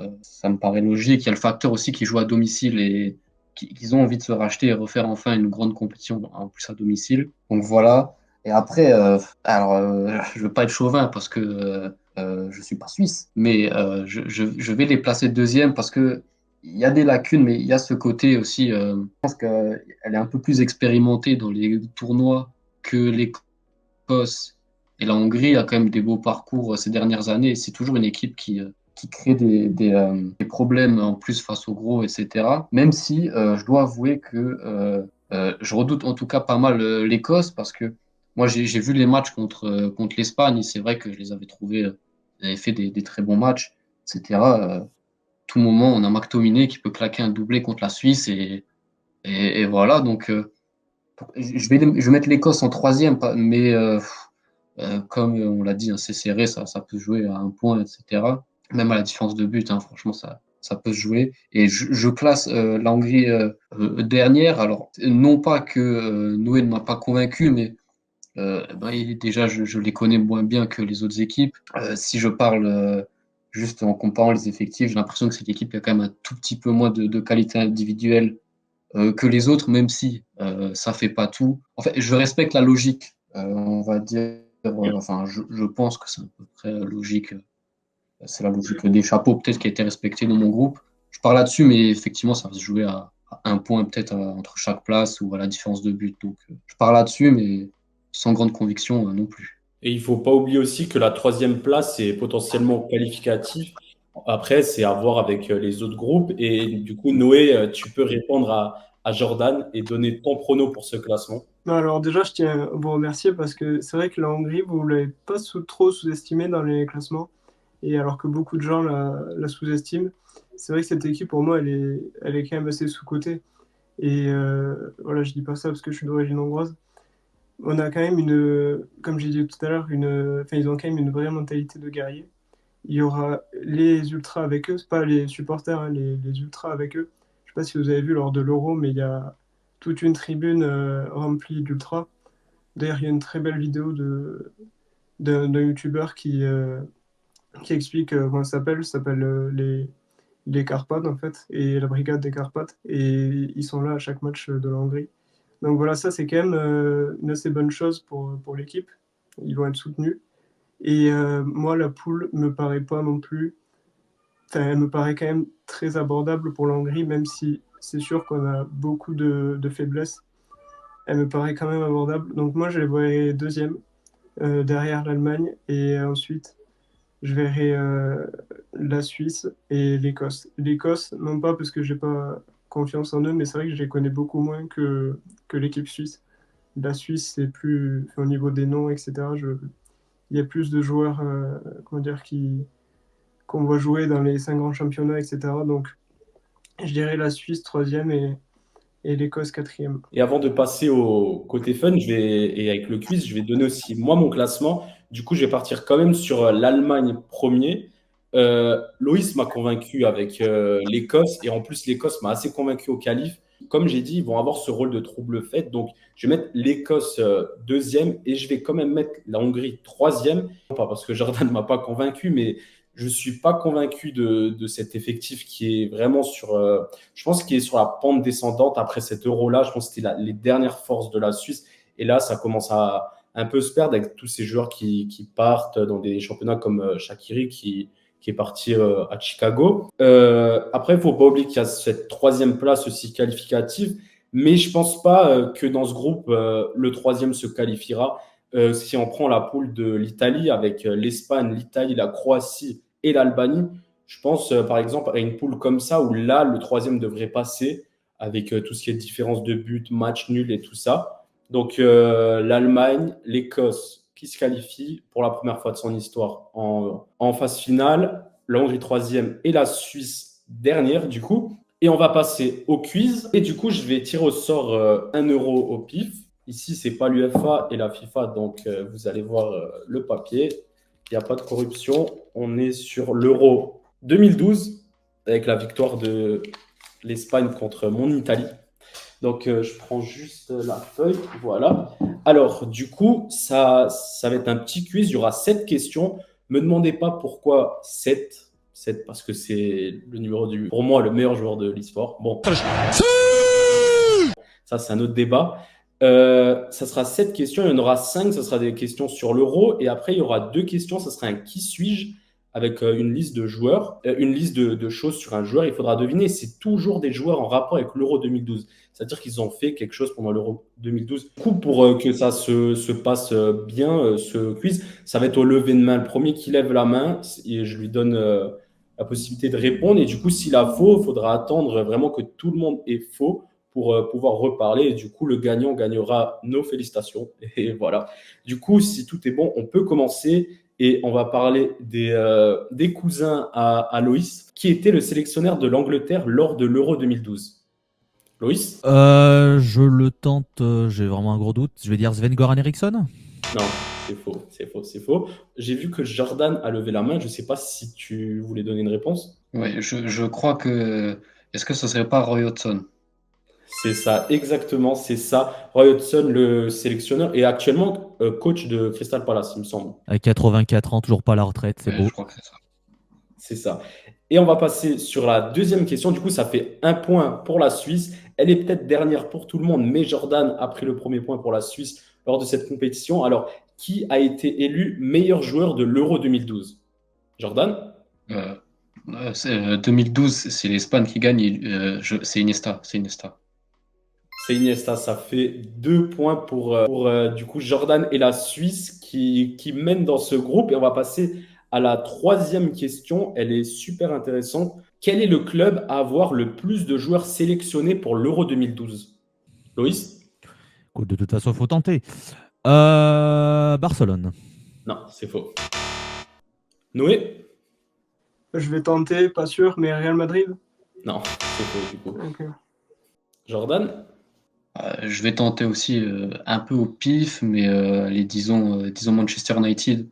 me paraît logique. Il y a le facteur aussi qui joue à domicile et qu'ils ont envie de se racheter et refaire enfin une grande compétition en plus à domicile. Donc voilà. Et après, je veux pas être chauvin parce que je suis pas suisse, mais je vais les placer deuxième parce que il y a des lacunes, mais il y a ce côté aussi. Je pense qu'elle est un peu plus expérimentée dans les tournois que l'Écosse et la Hongrie a quand même des beaux parcours ces dernières années. Et c'est toujours une équipe qui crée des problèmes en plus face aux gros, etc. Même si je dois avouer que je redoute en tout cas pas mal l'Écosse parce que moi j'ai vu les matchs contre l'Espagne et c'est vrai que je les avais trouvés, ils avaient fait des très bons matchs, etc. Tout moment, on a McTominay qui peut claquer un doublé contre la Suisse et voilà. Donc je vais mettre l'Écosse en troisième, mais comme on l'a dit, hein, c'est serré, ça peut se jouer à un point, etc. Même à la différence de but, hein, franchement, ça peut se jouer. Et je classe la Hongrie dernière. Alors, non pas que Noé ne m'a pas convaincu, mais déjà, je les connais moins bien que les autres équipes. Si je parle juste en comparant les effectifs, j'ai l'impression que cette équipe a quand même un tout petit peu moins de qualité individuelle que les autres, même si ça fait pas tout. En fait, je respecte la logique, on va dire. Enfin, je pense que c'est à peu près logique. C'est la logique des chapeaux, peut-être, qui a été respectée dans mon groupe. Je parle là-dessus, mais effectivement, ça va se jouer à un point, peut-être, entre chaque place ou à la différence de but. Donc, je parle là-dessus, mais sans grande conviction non plus. Et il faut pas oublier aussi que la troisième place est potentiellement qualificative. Après, c'est à voir avec les autres groupes. Et du coup, Noé, tu peux répondre à Jordan et donner ton prono pour ce classement. Non, alors déjà, je tiens à vous remercier parce que c'est vrai que la Hongrie, vous ne l'avez pas trop sous-estimée dans les classements, et alors que beaucoup de gens la sous-estiment. C'est vrai que cette équipe, pour moi, elle est quand même assez sous-cotée. Et voilà, je dis pas ça parce que je suis d'origine hongroise. On a quand même comme j'ai dit tout à l'heure, enfin, ils ont quand même une vraie mentalité de guerrier. Il y aura les ultras avec eux, c'est pas les supporters, hein, les ultras avec eux. Je sais pas si vous avez vu lors de l'Euro, mais il y a toute une tribune remplie d'ultras. D'ailleurs, il y a une très belle vidéo d'un youtubeur qui explique comment ça s'appelle les Carpates en fait, et la brigade des Carpates, et ils sont là à chaque match de la Hongrie. Donc voilà, ça c'est quand même une assez bonne chose pour l'équipe. Ils vont être soutenus. Et moi, la poule me paraît pas non plus. Enfin, elle me paraît quand même très abordable pour la Hongrie, même si c'est sûr qu'on a beaucoup de faiblesses. Elle me paraît quand même abordable. Donc moi, je les verrai deuxième, derrière l'Allemagne. Et ensuite, je verrai la Suisse et l'Écosse. L'Écosse, non pas parce que j'ai pas confiance en eux, mais c'est vrai que je les connais beaucoup moins que l'équipe suisse. La Suisse, c'est plus, enfin, au niveau des noms, etc. Il y a plus de joueurs, comment dire, qu'on voit jouer dans les 5 grands championnats, etc. Donc, je dirais la Suisse troisième et l'Écosse quatrième. Et avant de passer au côté fun, et avec le quiz, je vais donner aussi moi mon classement. Du coup, je vais partir quand même sur l'Allemagne premier. Loïs m'a convaincu avec l'Écosse, et en plus l'Écosse m'a assez convaincu au qualif. Comme j'ai dit, ils vont avoir ce rôle de trouble-fête. Donc, je vais mettre l'Écosse deuxième, et je vais quand même mettre la Hongrie troisième. Pas parce que Jordan ne m'a pas convaincu, mais je ne suis pas convaincu de cet effectif qui est vraiment je pense qu'il est sur la pente descendante après cet euro-là. Je pense que c'était les dernières forces de la Suisse. Et là, ça commence à un peu se perdre avec tous ces joueurs qui partent dans des championnats comme Shaqiri qui est parti à Chicago. Après, il ne faut pas oublier qu'il y a cette troisième place aussi qualificative. Mais je ne pense pas que dans ce groupe, le troisième se qualifiera. Si on prend la poule de l'Italie avec l'Espagne, l'Italie, la Croatie et l'Albanie, je pense par exemple à une poule comme ça où là, le troisième devrait passer avec tout ce qui est différence de but, match nul et tout ça. Donc l'Allemagne, l'Écosse qui se qualifie pour la première fois de son histoire en phase finale, la Hongrie troisième et la Suisse dernière du coup. Et on va passer au quiz. Et du coup, je vais tirer au sort 1 euro au pif. Ici, ce n'est pas l'UEFA et la FIFA, donc vous allez voir le papier. Il n'y a pas de corruption. On est sur l'Euro 2012 avec la victoire de l'Espagne contre mon Italie. Donc, je prends juste la feuille. Voilà. Alors, du coup, ça va être un petit quiz. Il y aura 7 questions. Ne me demandez pas pourquoi 7. 7 parce que c'est le numéro pour moi, le meilleur joueur de l'e-sport. Bon. Ça, c'est un autre débat. Ça sera 7 questions. Il y en aura 5. Ça sera des questions sur l'euro. Et après, il y aura 2 questions. Ça sera un qui suis-je avec une liste de joueurs, une liste de choses sur un joueur. Il faudra deviner. C'est toujours des joueurs en rapport avec l'Euro 2012. C'est-à-dire qu'ils ont fait quelque chose pendant l'Euro 2012. Du coup, pour que ça se passe bien, ce quiz, ça va être au lever de main. Le premier qui lève la main, et je lui donne la possibilité de répondre. Et du coup, s'il a faux, il faudra attendre vraiment que tout le monde ait faux pour pouvoir reparler. Et du coup, le gagnant gagnera nos félicitations. Et voilà. Du coup, si tout est bon, on peut commencer. Et on va parler des cousins à Loïs, qui était le sélectionneur de l'Angleterre lors de l'Euro 2012. Loïs? Je le tente, j'ai vraiment un gros doute. Je vais dire Sven-Goran Eriksson. Non, c'est faux. J'ai vu que Jordan a levé la main. Je ne sais pas si tu voulais donner une réponse. Oui, je crois que. Est-ce que ce serait pas Roy Hodgson? C'est ça, exactement, c'est ça. Roy Hodgson, le sélectionneur, est actuellement coach de Crystal Palace, il me semble. À 84 ans, toujours pas à la retraite, c'est Ouais, beau. je crois que c'est ça. C'est ça. Et on va passer sur la deuxième question. Du coup, ça fait 1 point pour la Suisse. Elle est peut-être dernière pour tout le monde, mais Jordan a pris le premier point pour la Suisse lors de cette compétition. Alors, qui a été élu meilleur joueur de l'Euro 2012? Jordan? 2012, c'est l'Espagne qui gagne. C'est Iniesta. C'est Iniesta, ça fait 2 points pour du coup Jordan et la Suisse qui mènent dans ce groupe. Et on va passer à la troisième question. Elle est super intéressante. Quel est le club à avoir le plus de joueurs sélectionnés pour l'Euro 2012? Loïs? Écoute, de toute façon, il faut tenter. Barcelone. Non, c'est faux. Noé? Je vais tenter, pas sûr, mais Real Madrid. Non, c'est faux du coup. Ok. Jordan? Je vais tenter aussi un peu au pif, mais disons Manchester United.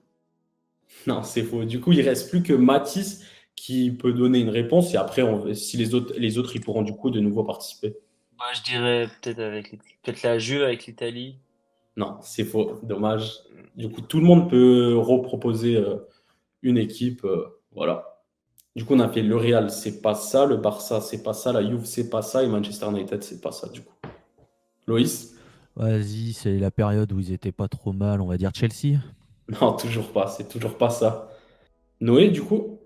Non, c'est faux. Du coup, il reste plus que Mathis qui peut donner une réponse et après, si les autres, ils pourront du coup de nouveau participer. Moi, je dirais peut-être la Juve avec l'Italie. Non, c'est faux. Dommage. Du coup, tout le monde peut reproposer une équipe. Voilà. Du coup, on a fait le Real, c'est pas ça. Le Barça, c'est pas ça. La Juve, c'est pas ça. Et Manchester United, c'est pas ça, du coup. Loïs? Vas-y, c'est la période où ils étaient pas trop mal, on va dire Chelsea. Non, toujours pas. C'est toujours pas ça. Noé, du coup?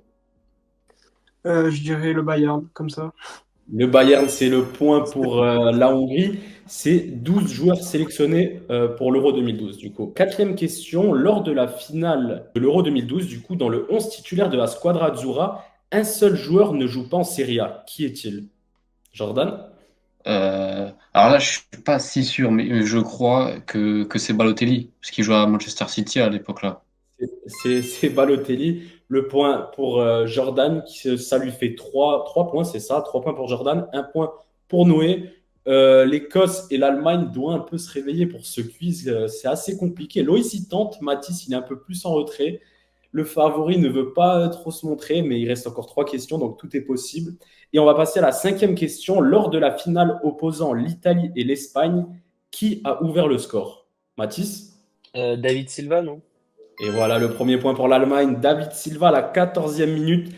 Je dirais le Bayern, comme ça. Le Bayern, c'est le point pour la Hongrie. C'est 12 joueurs sélectionnés pour l'Euro 2012. Du coup, quatrième question. Lors de la finale de l'Euro 2012, du coup, dans le 11 titulaire de la Squadra Azzurra, un seul joueur ne joue pas en Serie A. Qui est-il? Jordan? Alors là, je suis pas si sûr, mais je crois que c'est Balotelli, parce qu'il jouait à Manchester City à l'époque-là. C'est Balotelli. Le point pour Jordan, ça lui fait 3 points, c'est ça. 3 points pour Jordan, 1 point pour Noé. L'Écosse et l'Allemagne doivent un peu se réveiller pour ce quiz. C'est assez compliqué. Loïs, il tente. Mathis, il est un peu plus en retrait. Le favori ne veut pas trop se montrer, mais il reste encore 3 questions, donc tout est possible. Et on va passer à la 5e question. Lors de la finale opposant l'Italie et l'Espagne, qui a ouvert le score? Mathis? David Silva, non? Et voilà le premier point pour l'Allemagne. David Silva à la 14e minute.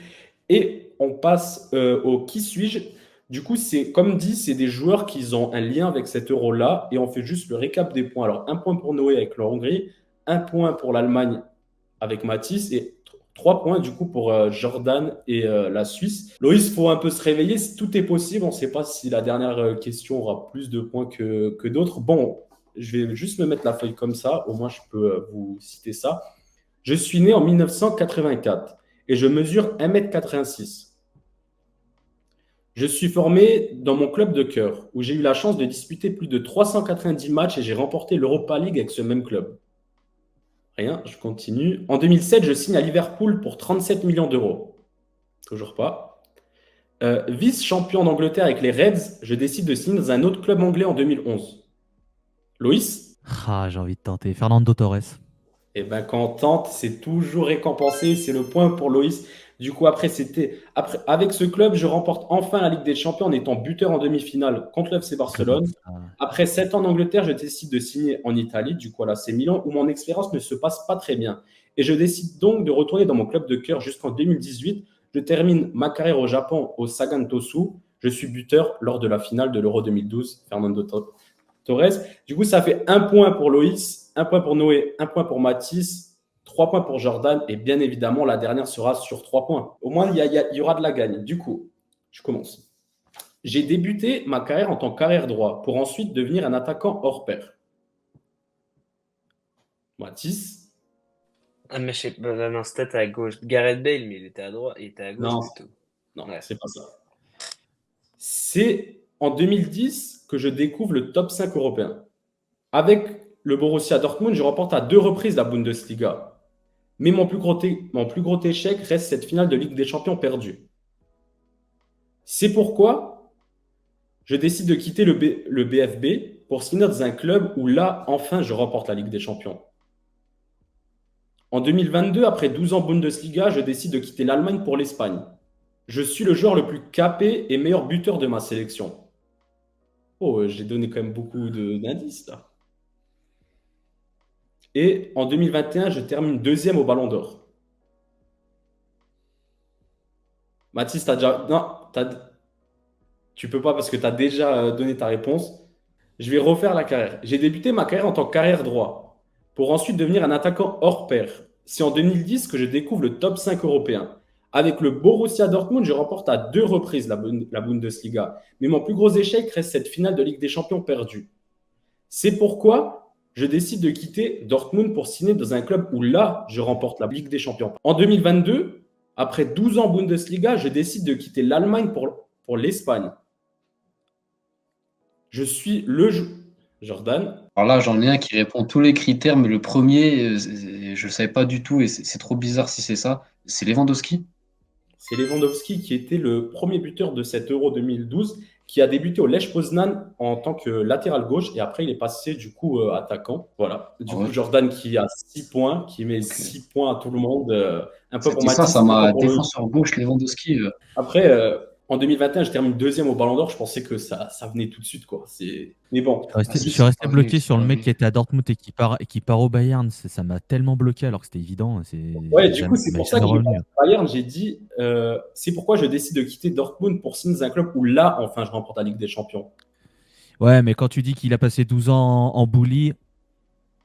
Et on passe au qui suis-je. Du coup, c'est comme dit, c'est des joueurs qui ont un lien avec cet euro-là. Et on fait juste le récap des points. Alors, 1 point pour Noé avec la Hongrie, 1 point pour l'Allemagne avec Mathis et 3 points du coup pour Jordan et la Suisse. Loïs, il faut un peu se réveiller. Tout est possible. On ne sait pas si la dernière question aura plus de points que d'autres. Bon, je vais juste me mettre la feuille comme ça. Au moins, je peux vous citer ça. Je suis né en 1984 et je mesure 1,86 m. Je suis formé dans mon club de cœur où j'ai eu la chance de disputer plus de 390 matchs et j'ai remporté l'Europa League avec ce même club. Rien, je continue. En 2007, je signe à Liverpool pour 37 millions d'euros. Toujours pas. Vice-champion d'Angleterre avec les Reds, je décide de signer dans un autre club anglais en 2011. Loïs? Ah, j'ai envie de tenter. Fernando Torres. Eh ben, quand on tente, c'est toujours récompensé. C'est le point pour Loïs. Du coup, après, avec ce club, je remporte enfin la Ligue des Champions en étant buteur en demi-finale contre l'FC Barcelone. Après 7 ans en Angleterre, je décide de signer en Italie, du coup à l'AC Milan, où mon expérience ne se passe pas très bien. Et je décide donc de retourner dans mon club de cœur jusqu'en 2018. Je termine ma carrière au Japon, au Sagan Tosu. Je suis buteur lors de la finale de l'Euro 2012, Fernando Torres. Du coup, ça fait 1 point pour Loïs, 1 point pour Noé, 1 point pour Mathis, 3 points pour Jordan. Et bien évidemment, la dernière sera sur 3 points. Au moins, il y aura de la gagne. Du coup, je commence. J'ai débuté ma carrière en tant qu'arrière droit pour ensuite devenir un attaquant hors pair. Mathis? Ah, mais je sais pas, non, c'était à gauche. Gareth Bale, mais il était à droite, il était à gauche Non, plutôt. non, Ouais. c'est pas ça. C'est en 2010 que je découvre le top 5 européen. Avec le Borussia Dortmund, je remporte à 2 reprises la Bundesliga. Mais mon plus gros échec reste cette finale de Ligue des Champions perdue. C'est pourquoi je décide de quitter le BFB pour signer dans un club où là, enfin, je remporte la Ligue des Champions. En 2022, après 12 ans Bundesliga, je décide de quitter l'Allemagne pour l'Espagne. Je suis le joueur le plus capé et meilleur buteur de ma sélection. Oh, j'ai donné quand même beaucoup d'indices là. Et en 2021, je termine 2e au Ballon d'Or. Mathis, t'as déjà... Non, tu peux pas parce que tu as déjà donné ta réponse. Je vais refaire la carrière. J'ai débuté ma carrière en tant qu'arrière droit pour ensuite devenir un attaquant hors pair. C'est en 2010 que je découvre le top 5 européen. Avec le Borussia Dortmund, je remporte à 2 reprises la Bundesliga. Mais mon plus gros échec reste cette finale de Ligue des Champions perdue. C'est pourquoi je décide de quitter Dortmund pour signer dans un club où là, je remporte la Ligue des Champions. En 2022, Après 12 ans Bundesliga, je décide de quitter l'Allemagne pour l'Espagne. Je suis Jordan. Alors là, j'en ai un qui répond tous les critères, mais le premier, je ne savais pas du tout et c'est trop bizarre si c'est ça. C'est Lewandowski? C'est Lewandowski qui était le premier buteur de cet Euro 2012, qui a débuté au Lech Poznan en tant que latéral gauche et après il est passé du coup attaquant. Voilà. Du Ouais. coup, Jordan qui a 6 points, qui met Ok. 6 points à tout le monde. Un peu pour C'était ça, Mathis, ça un peu m'a pour Loïc. défenseur gauche Lewandowski. Après, en 2021, je termine deuxième au Ballon d'Or. Je pensais que ça venait tout de suite, quoi. Mais bon, Je suis resté bloqué sur le mec qui était à Dortmund et qui part au Bayern. Ça m'a tellement bloqué alors que c'était évident. ouais, du coup, c'est Mais pour ça jamais que j'ai revenu. parti au Bayern. J'ai dit, c'est pourquoi je décide de quitter Dortmund pour signer dans un club où là, enfin, je remporte la Ligue des Champions. Ouais, mais quand tu dis qu'il a passé 12 ans en bully,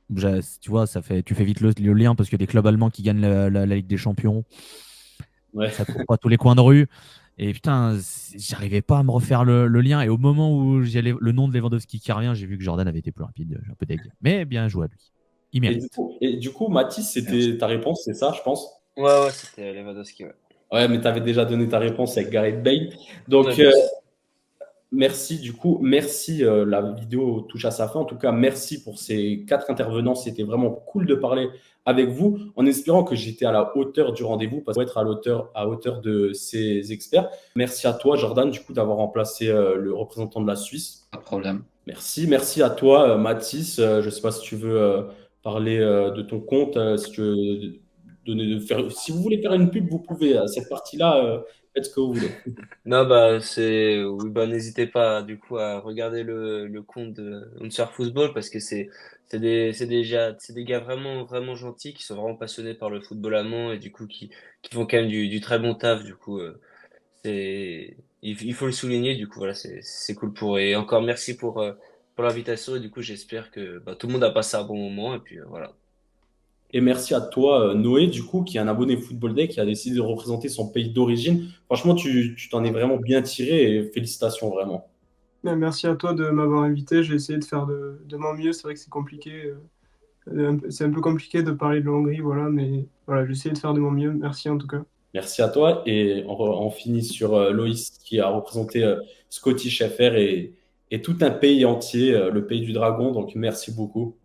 tu vois, tu fais vite le lien parce que des clubs allemands qui gagnent la Ligue des Champions, Ouais. ça court pas à tous les coins de rue. Et putain, j'arrivais pas à me refaire le lien. Et au moment où j'ai le nom de Lewandowski qui revient, j'ai vu que Jordan avait été plus rapide. J'ai un peu deg. Mais bien joué à lui. Il mérite. Et du coup, Mathis, c'était ta réponse, c'est ça, je pense? Ouais, c'était Lewandowski, ouais. Ouais, mais tu avais déjà donné ta réponse avec Gareth Bale. Ouais, Donc, bien sûr. merci, du coup, merci. La vidéo touche à sa fin. En tout cas, merci pour ces 4 intervenants. C'était vraiment cool de parler avec vous, en espérant que j'étais à la hauteur du rendez-vous, parce qu'il faut être à hauteur de ces experts. Merci à toi, Jordan, du coup, d'avoir remplacé le représentant de la Suisse. Pas de problème. Merci à toi, Mathis. Je ne sais pas si tu veux parler de ton compte, si vous voulez faire une pub, vous pouvez. Cette partie-là, faites ce que vous voulez. Non, oui, n'hésitez pas, du coup, à regarder le compte de Unser Football parce que c'est des gars vraiment, vraiment gentils qui sont vraiment passionnés par le football allemand et du coup, qui font quand même du très bon taf, du coup, il faut le souligner, du coup, voilà, c'est cool et encore merci pour l'invitation et du coup, j'espère que, tout le monde a passé un bon moment et puis, voilà. Et merci à toi, Noé, du coup, qui est un abonné Football Day, qui a décidé de représenter son pays d'origine. Franchement, tu t'en es vraiment bien tiré et félicitations vraiment. Merci à toi de m'avoir invité. J'ai essayé de faire de mon mieux. C'est vrai que c'est compliqué. C'est un peu compliqué de parler de la Hongrie, voilà, mais voilà, j'ai essayé de faire de mon mieux. Merci en tout cas. Merci à toi. Et on finit sur Loïs, qui a représenté Scottish FR et tout un pays entier, le pays du dragon. Donc, merci beaucoup.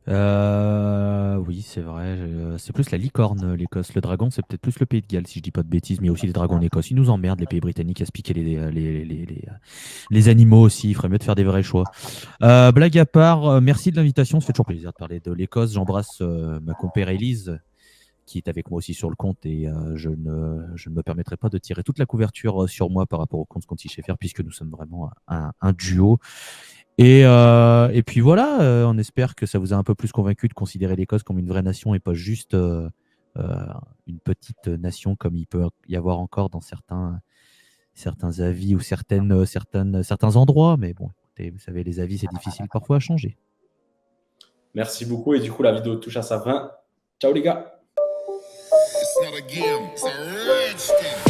Oui, c'est vrai. C'est plus la licorne, l'Écosse. Le dragon, c'est peut-être plus le pays de Galles, si je dis pas de bêtises, mais il y a aussi les dragons en Écosse. Ils nous emmerdent, les pays britanniques, à se piquer les animaux aussi. Il ferait mieux de faire des vrais choix. Blague à part, merci de l'invitation. Ça fait toujours plaisir de parler de l'Écosse. J'embrasse ma compère Élise, qui est avec moi aussi sur le compte, et je ne me permettrai pas de tirer toute la couverture sur moi par rapport au compte Scottish FR, puisque nous sommes vraiment un duo. Et puis voilà, on espère que ça vous a un peu plus convaincu de considérer l'Écosse comme une vraie nation et pas juste une petite nation comme il peut y avoir encore dans certains avis ou certains endroits. Mais bon, écoutez, vous savez, les avis, c'est difficile parfois à changer. Merci beaucoup. Et du coup, la vidéo touche à sa fin. Ciao les gars. It's not a game, it's a rich thing.